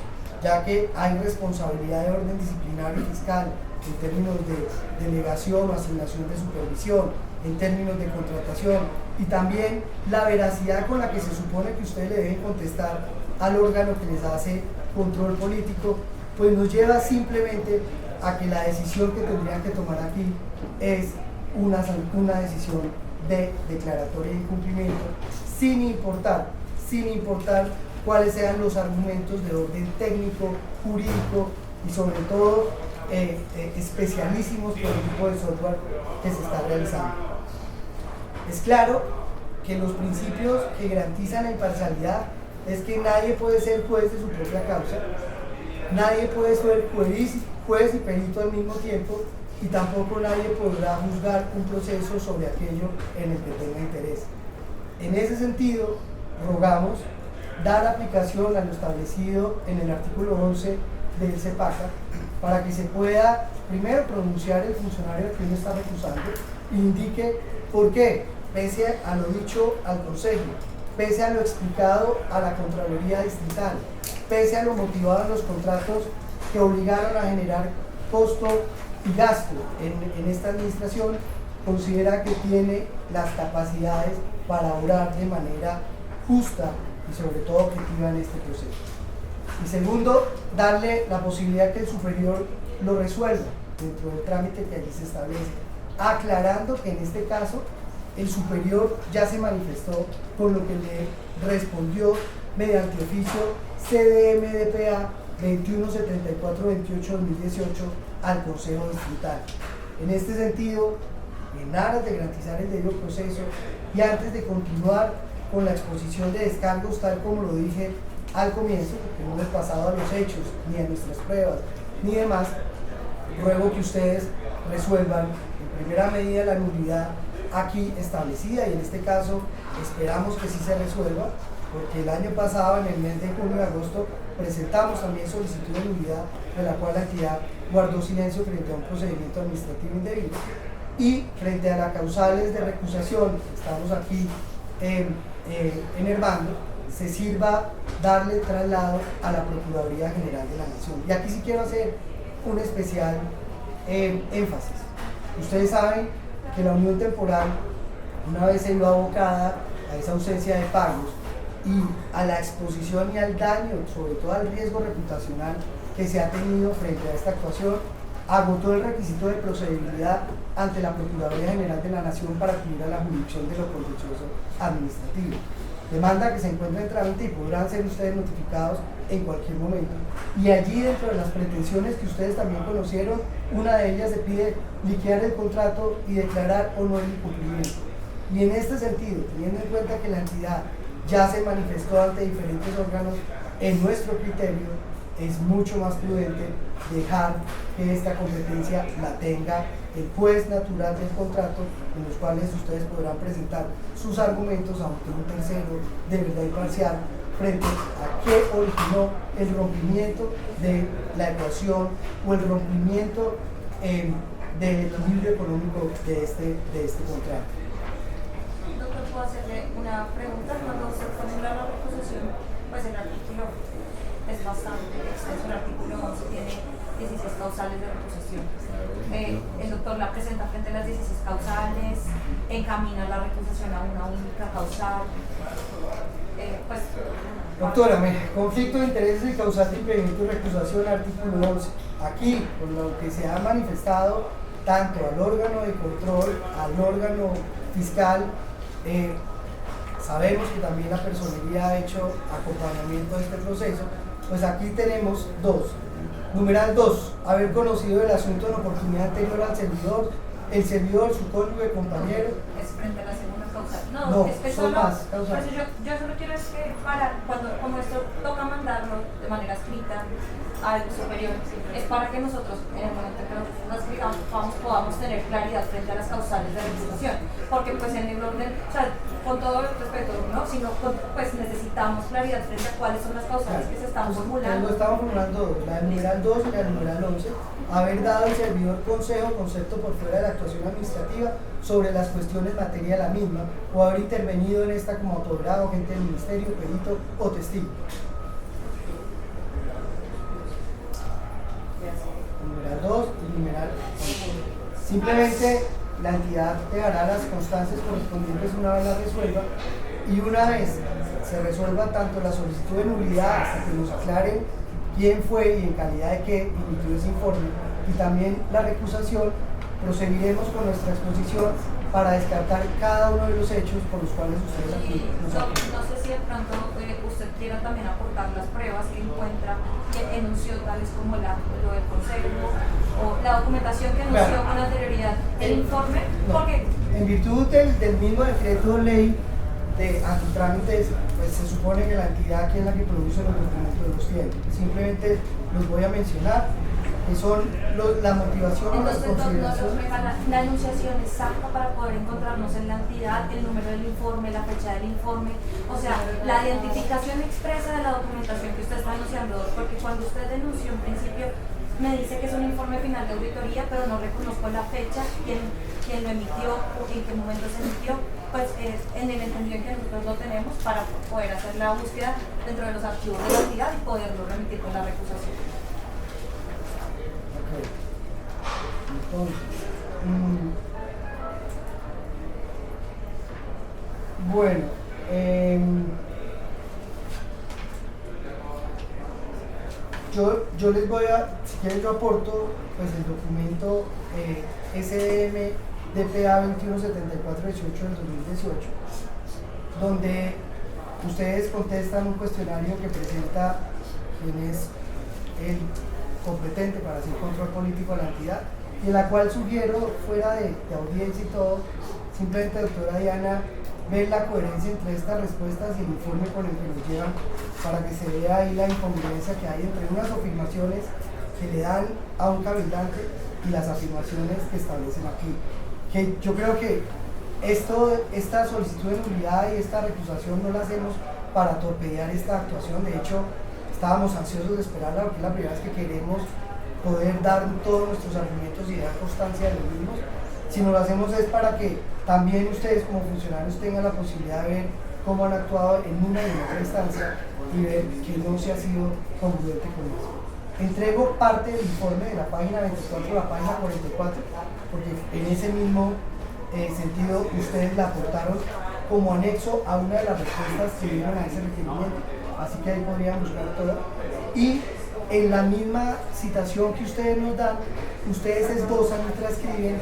ya que hay responsabilidad de orden disciplinario y fiscal en términos de delegación o asignación de supervisión, en términos de contratación, y también la veracidad con la que se supone que ustedes le deben contestar al órgano que les hace control político, pues nos lleva simplemente a que la decisión que tendrían que tomar aquí es una decisión de declaratoria de incumplimiento, sin importar cuáles sean los argumentos de orden técnico, jurídico y sobre todo especialísimos por el tipo de software que se está realizando. Es claro que los principios que garantizan la imparcialidad es que nadie puede ser juez de su propia causa, nadie puede ser juez y perito al mismo tiempo, y tampoco nadie podrá juzgar un proceso sobre aquello en el que tenga interés. En ese sentido, rogamos dar aplicación a lo establecido en el artículo 11 del CEPACA para que se pueda primero pronunciar el funcionario al que uno está recusando e indique por qué, pese a lo dicho al Consejo, pese a lo explicado a la Contraloría Distrital, pese a lo motivado en los contratos que obligaron a generar costo y gasto en esta administración, considera que tiene las capacidades para obrar de manera justa y sobre todo objetiva en este proceso. Y segundo, darle la posibilidad que el superior lo resuelva dentro del trámite que allí se establece, aclarando que en este caso el superior ya se manifestó con lo que le respondió mediante oficio CDM-DPA 2174-28-2018 al Consejo Distrital. En este sentido, en aras de garantizar el debido proceso y antes de continuar con la exposición de descargos tal como lo dije al comienzo, porque no hemos pasado a los hechos, ni a nuestras pruebas, ni demás, ruego que ustedes resuelvan en primera medida la nulidad aquí establecida, y en este caso esperamos que sí se resuelva, porque el año pasado, en el mes de junio y agosto, presentamos también solicitud de nulidad, de la cual la entidad guardó silencio frente a un procedimiento administrativo indebido. Y frente a las causales de recusación que estamos aquí enervando, se sirva darle traslado a la Procuraduría General de la Nación. Y aquí sí quiero hacer un especial énfasis. Ustedes saben que la unión temporal, una vez se vio abocada a esa ausencia de pagos y a la exposición y al daño, sobre todo al riesgo reputacional que se ha tenido frente a esta actuación, agotó el requisito de procedibilidad ante la Procuraduría General de la Nación para acudir a la jurisdicción de lo contencioso administrativo. Demanda que se encuentra en trámite y podrán ser ustedes notificados en cualquier momento. Y allí, dentro de las pretensiones que ustedes también conocieron, una de ellas se pide liquidar el contrato y declarar o no el incumplimiento. Y en este sentido, teniendo en cuenta que la entidad ya se manifestó ante diferentes órganos, en nuestro criterio es mucho más prudente dejar que esta competencia la tenga el juez natural del contrato, en los cuales ustedes podrán presentar sus argumentos ante un tercero de verdad imparcial frente a qué originó el rompimiento de la ecuación o el rompimiento del equilibrio económico de este contrato. Doctor, ¿puedo hacerle una pregunta? Cuando se formula la recusación, pues el artículo es bastante extenso, el artículo 11 tiene 16 causales de recusación. El doctor la presenta frente a las 16 causales, encamina la recusación a una única causal. Doctora, conflicto de intereses y causal de impedimento y recusación, artículo 11. Aquí, con lo que se ha manifestado tanto al órgano de control, al órgano fiscal, sabemos que también la personería ha hecho acompañamiento de este proceso, pues aquí tenemos dos. Numeral 2, haber conocido el asunto en oportunidad anterior al servidor, el servidor, su cónyuge, compañero. Es frente a la segunda causal. No, es que son solo, más causales. Pues yo solo quiero es que como esto toca mandarlo de manera escrita al superior, es para que nosotros en el momento que lo escribamos podamos tener claridad frente a las causales de recusación, porque pues en el orden, o sea, con todo el respeto, ¿no? Sino pues necesitamos claridad frente a cuáles son las causales que se están formulando. Lo estamos formulando dos, la del numeral 2 y la del numeral 11, haber dado al servidor consejo, concepto por fuera de la actuación administrativa sobre las cuestiones materia de la misma, o haber intervenido en esta como apoderado, agente del ministerio, perito o testigo. Numeral 2 y numeral 11. Simplemente la entidad dejará las constancias correspondientes una vez las resuelva, y una vez se resuelva tanto la solicitud de nulidad hasta que nos aclaren quién fue y en calidad de qué emitió ese informe, y también la recusación, procederemos con nuestra exposición para descartar cada uno de los hechos por los cuales ustedes aquí nos acusan. No sé si de pronto usted quiera también aportar las pruebas que encuentra, que enunció tales como lo del consejo o la documentación que enunció con anterioridad el informe, no. Porque en virtud del mismo decreto ley de antitrámites, pues se supone que la entidad que es la que produce los documentos los tiene. Simplemente los voy a mencionar, que son la motivación y las Entonces, nos consideraciones. regala la enunciación exacta para poder encontrarnos en la entidad, el número del informe, la fecha del informe, o sea, la identificación expresa de la documentación que usted está enunciando, porque cuando usted denuncia en principio me dice que es un informe final de auditoría, pero no reconozco la fecha, quién lo emitió o en qué momento se emitió, pues en el entendido en que nosotros lo tenemos para poder hacer la búsqueda dentro de los archivos de la entidad y poderlo remitir con la recusación. Okay. Entonces, bueno, yo les voy a, si quieren yo aporto pues el documento SDM DPA 217418 del 2018, donde ustedes contestan un cuestionario que presenta quién es el competente para hacer control político a la entidad, y en la cual sugiero, fuera de audiencia y todo, simplemente, doctora Diana, ver la coherencia entre estas respuestas y el informe con el que nos llevan, para que se vea ahí la incongruencia que hay entre unas afirmaciones que le dan a un cabildante y las afirmaciones que establecen aquí. Que yo creo que esta solicitud de nulidad y esta recusación no la hacemos para torpedear esta actuación. De hecho, estábamos ansiosos de esperarla porque es la primera vez que queremos poder dar todos nuestros argumentos y dar constancia de los mismos. Si no lo hacemos es para que también ustedes como funcionarios tengan la posibilidad de ver cómo han actuado en una y en otra instancia y ver que no se ha sido congruente con eso. Entrego parte del informe de la página 24 a la página 44, porque en ese mismo sentido ustedes la aportaron como anexo a una de las respuestas que dieron a ese requerimiento, así que ahí podrían buscar todo. Y en la misma citación que ustedes nos dan, ustedes esbozan y transcriben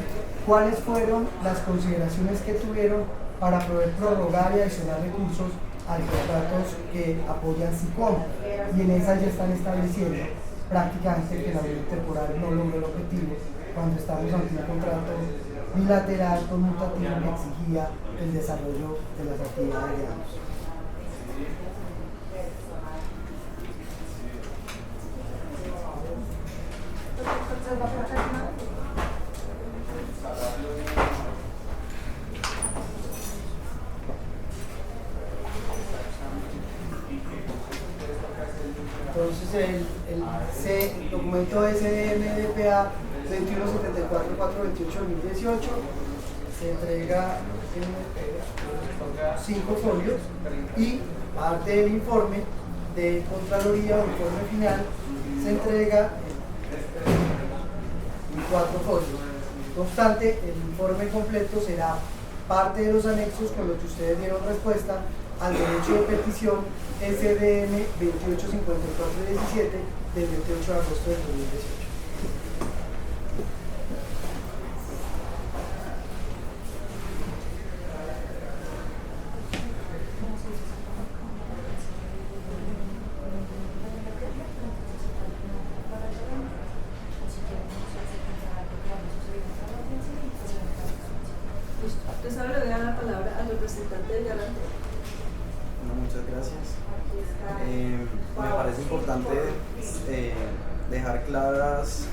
cuáles fueron las consideraciones que tuvieron para poder prorrogar y adicionar recursos a los contratos que apoyan SICOM, y en esas ya están estableciendo prácticamente que la unión temporal no logró el objetivo cuando estamos ante un contrato bilateral conmutativo que exigía el desarrollo de las actividades de ambos. Entonces el documento SDM-DPA 2174-428-2018 se entrega en 5 folios, y parte del informe de Contraloría o informe final se entrega en 4 folios. No obstante, el informe completo será parte de los anexos con los que ustedes dieron respuesta al derecho de petición SDM 285417 del 28 de agosto del 2018. Entonces ahora le voy a dar la palabra al representante del garante. Bueno, muchas gracias. Me parece importante dejar claras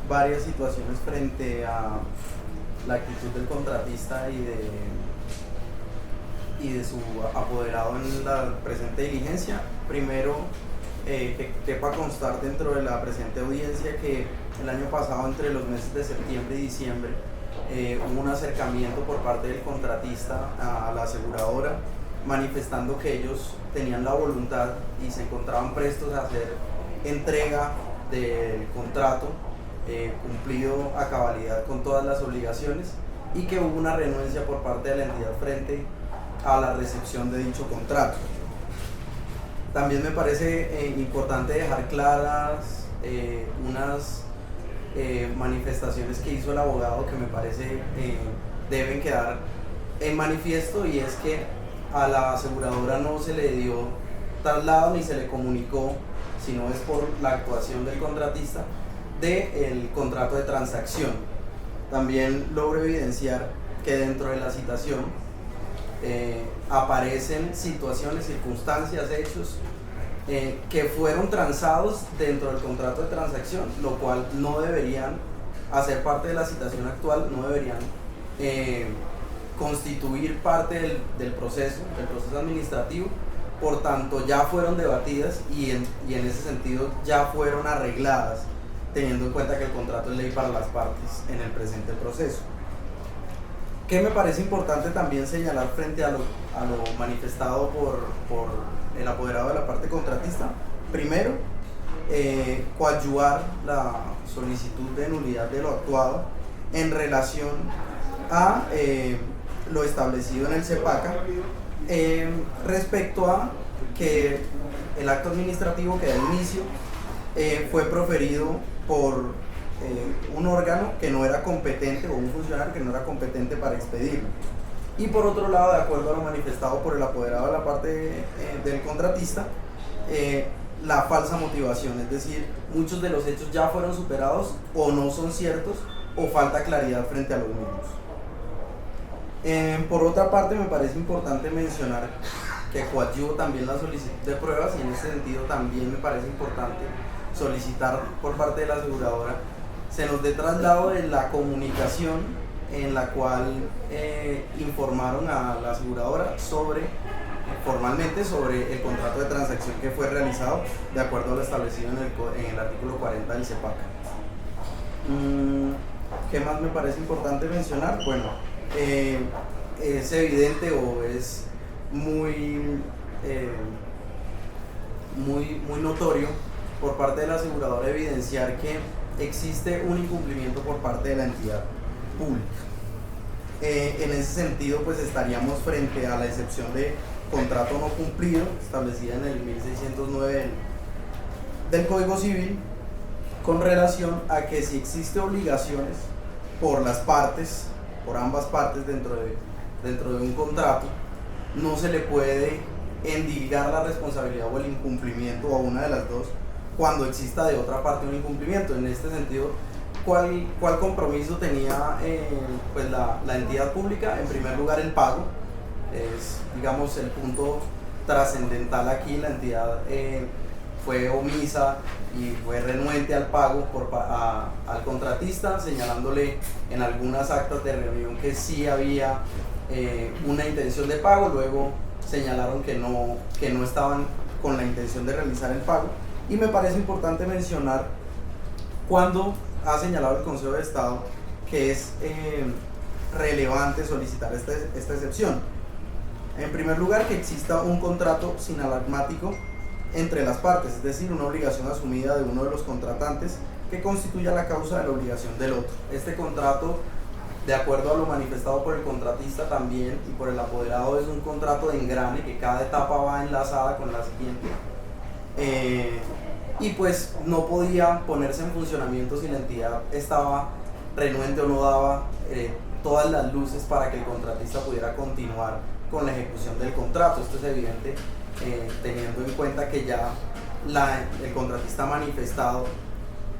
varias situaciones frente a la actitud del contratista y de su apoderado en la presente diligencia. Primero, que quepa constar dentro de la presente audiencia que el año pasado, entre los meses de septiembre y diciembre, hubo un acercamiento por parte del contratista a la aseguradora, manifestando que ellos tenían la voluntad y se encontraban prestos a hacer entrega del contrato cumplido a cabalidad con todas las obligaciones, y que hubo una renuencia por parte de la entidad frente a la recepción de dicho contrato. También me parece importante dejar claras unas manifestaciones que hizo el abogado que me parece deben quedar en manifiesto, y es que a la aseguradora no se le dio traslado ni se le comunicó, sino es por la actuación del contratista, del contrato de transacción. También logro evidenciar que dentro de la citación aparecen situaciones, circunstancias, hechos que fueron transados dentro del contrato de transacción, lo cual no deberían hacer parte de la situación actual, no deberían constituir parte del proceso administrativo. Por tanto, ya fueron debatidas y en ese sentido ya fueron arregladas, teniendo en cuenta que el contrato es ley para las partes en el presente proceso. ¿Qué me parece importante también señalar frente a lo manifestado por el apoderado de la parte contratista? Primero, coadyuvar la solicitud de nulidad de lo actuado en relación a lo establecido en el CEPACA respecto a que el acto administrativo que da inicio fue proferido por un órgano que no era competente o un funcionario que no era competente para expedirlo. Y por otro lado, de acuerdo a lo manifestado por el apoderado de la parte del contratista, la falsa motivación, es decir, muchos de los hechos ya fueron superados o no son ciertos o falta claridad frente a los mismos. Por otra parte, me parece importante mencionar que coadyuvo también la solicitud de pruebas y en ese sentido también me parece importante solicitar por parte de la aseguradora se nos dé traslado de la comunicación en la cual informaron a la aseguradora formalmente sobre el contrato de transacción que fue realizado de acuerdo a lo establecido en el artículo 40 del CEPACA. ¿Qué más me parece importante mencionar? Bueno, es evidente o es muy notorio por parte de la aseguradora evidenciar que existe un incumplimiento por parte de la entidad pública. En ese sentido, pues estaríamos frente a la excepción de contrato no cumplido establecida en el 1609 del Código Civil con relación a que si existe obligaciones por las partes, por ambas partes dentro de un contrato, no se le puede endilgar la responsabilidad o el incumplimiento a una de las dos cuando exista de otra parte un incumplimiento. En este sentido, ¿cuál compromiso tenía pues la entidad pública? En primer lugar, el pago. Es, digamos, el punto trascendental aquí. La entidad fue omisa y fue renuente al pago al contratista, señalándole en algunas actas de reunión que sí había una intención de pago. Luego señalaron que no estaban con la intención de realizar el pago. Y me parece importante mencionar cuando ha señalado el Consejo de Estado que es relevante solicitar esta excepción. En primer lugar, que exista un contrato sinalagmático entre las partes, es decir, una obligación asumida de uno de los contratantes que constituya la causa de la obligación del otro. Este contrato, de acuerdo a lo manifestado por el contratista también y por el apoderado, es un contrato de engrane, que cada etapa va enlazada con la siguiente. Y pues no podía ponerse en funcionamiento si la entidad estaba renuente o no daba todas las luces para que el contratista pudiera continuar con la ejecución del contrato. Esto es evidente teniendo en cuenta que ya el contratista ha manifestado,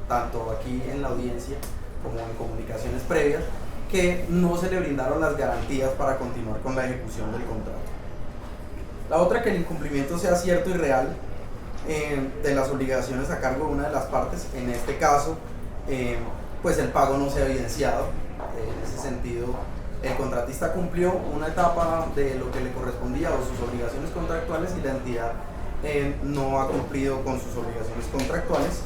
tanto aquí en la audiencia como en comunicaciones previas, que no se le brindaron las garantías para continuar con la ejecución del contrato. La otra, que el incumplimiento sea cierto y real de las obligaciones a cargo de una de las partes. En este caso, pues el pago no se ha evidenciado. En ese sentido, el contratista cumplió una etapa de lo que le correspondía o sus obligaciones contractuales y la entidad no ha cumplido con sus obligaciones contractuales.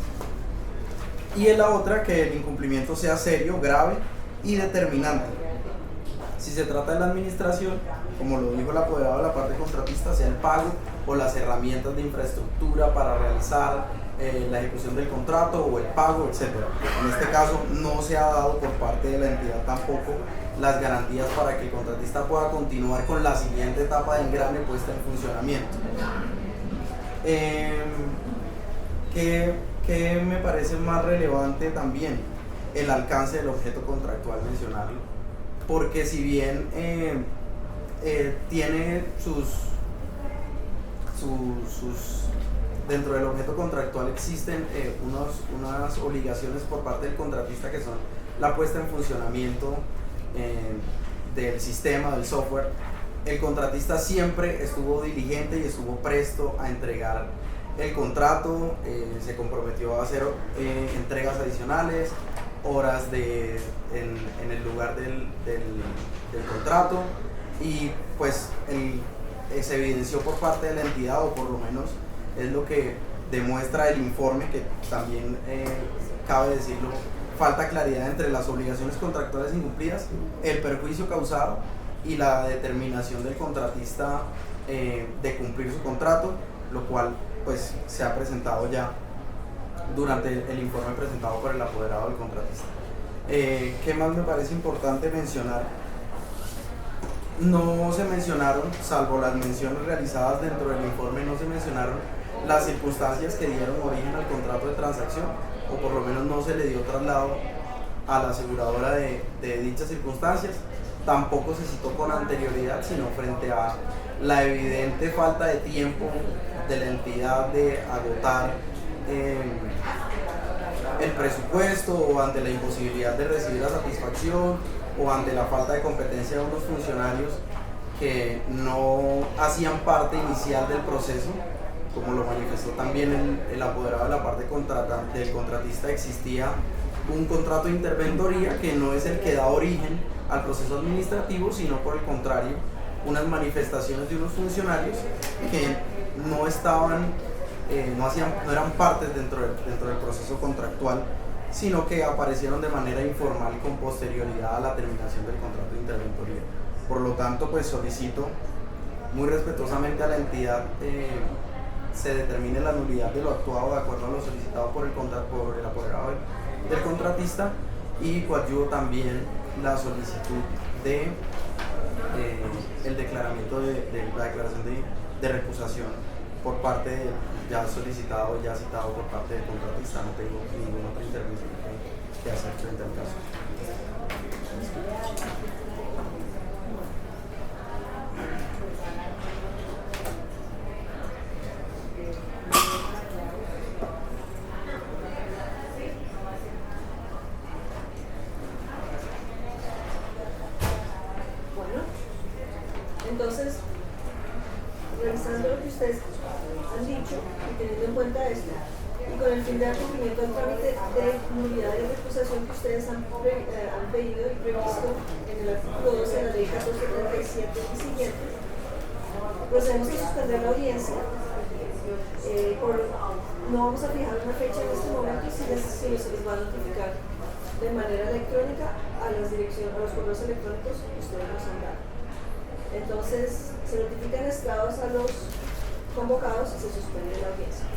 Y en la otra, que el incumplimiento sea serio, grave y determinante. Si se trata de la administración, como lo dijo el apoderado de la parte contratista, sea el pago o las herramientas de infraestructura para realizar la ejecución del contrato o el pago, etc. En este caso no se ha dado por parte de la entidad tampoco las garantías para que el contratista pueda continuar con la siguiente etapa de engrane puesta en funcionamiento. ¿Qué me parece más relevante también? El alcance del objeto contractual, mencionarlo, porque si bien tiene dentro del objeto contractual existen unas obligaciones por parte del contratista que son la puesta en funcionamiento del sistema, del software, el contratista siempre estuvo diligente y estuvo presto a entregar el contrato, se comprometió a hacer entregas adicionales, horas en el lugar del contrato, y pues se evidenció por parte de la entidad, o por lo menos es lo que demuestra el informe, que también cabe decirlo, falta claridad entre las obligaciones contractuales incumplidas, el perjuicio causado y la determinación del contratista de cumplir su contrato, lo cual pues se ha presentado ya durante el informe presentado por el apoderado del contratista. ¿Qué más me parece importante mencionar? No se mencionaron, salvo las menciones realizadas dentro del informe, no se mencionaron las circunstancias que dieron origen al contrato de transacción, o por lo menos no se le dio traslado a la aseguradora de dichas circunstancias. Tampoco se citó con anterioridad, sino frente a la evidente falta de tiempo de la entidad de agotar el presupuesto, o ante la imposibilidad de recibir la satisfacción, o ante la falta de competencia de unos funcionarios que no hacían parte inicial del proceso, como lo manifestó también el apoderado de la parte del contratista. Existía un contrato de interventoría que no es el que da origen al proceso administrativo, sino por el contrario, unas manifestaciones de unos funcionarios que no estaban, no eran partes dentro del proceso contractual, sino que aparecieron de manera informal con posterioridad a la terminación del contrato de interventoría. Por lo tanto, pues solicito muy respetuosamente a la entidad se determine la nulidad de lo actuado de acuerdo a lo solicitado por el apoderado del contratista, y coadyuvo también la solicitud de el declaramiento de la declaración de recusación por parte ya solicitado, ya citado por parte del contratista. No tengo ninguna otra intervención que hacer frente al caso. Entonces, revisando lo que ustedes han dicho y teniendo en cuenta esto, y con el fin de dar cumplimiento al trámite de nulidad y recusación que ustedes han pedido y previsto en el artículo 12 de la ley 1437 y siguientes, procedemos a suspender la audiencia. No vamos a fijar una fecha en este momento, sino se les va a notificar de manera electrónica a los correos electrónicos que ustedes nos han dado. Entonces, se notifican estados a los convocados y se suspende la audiencia.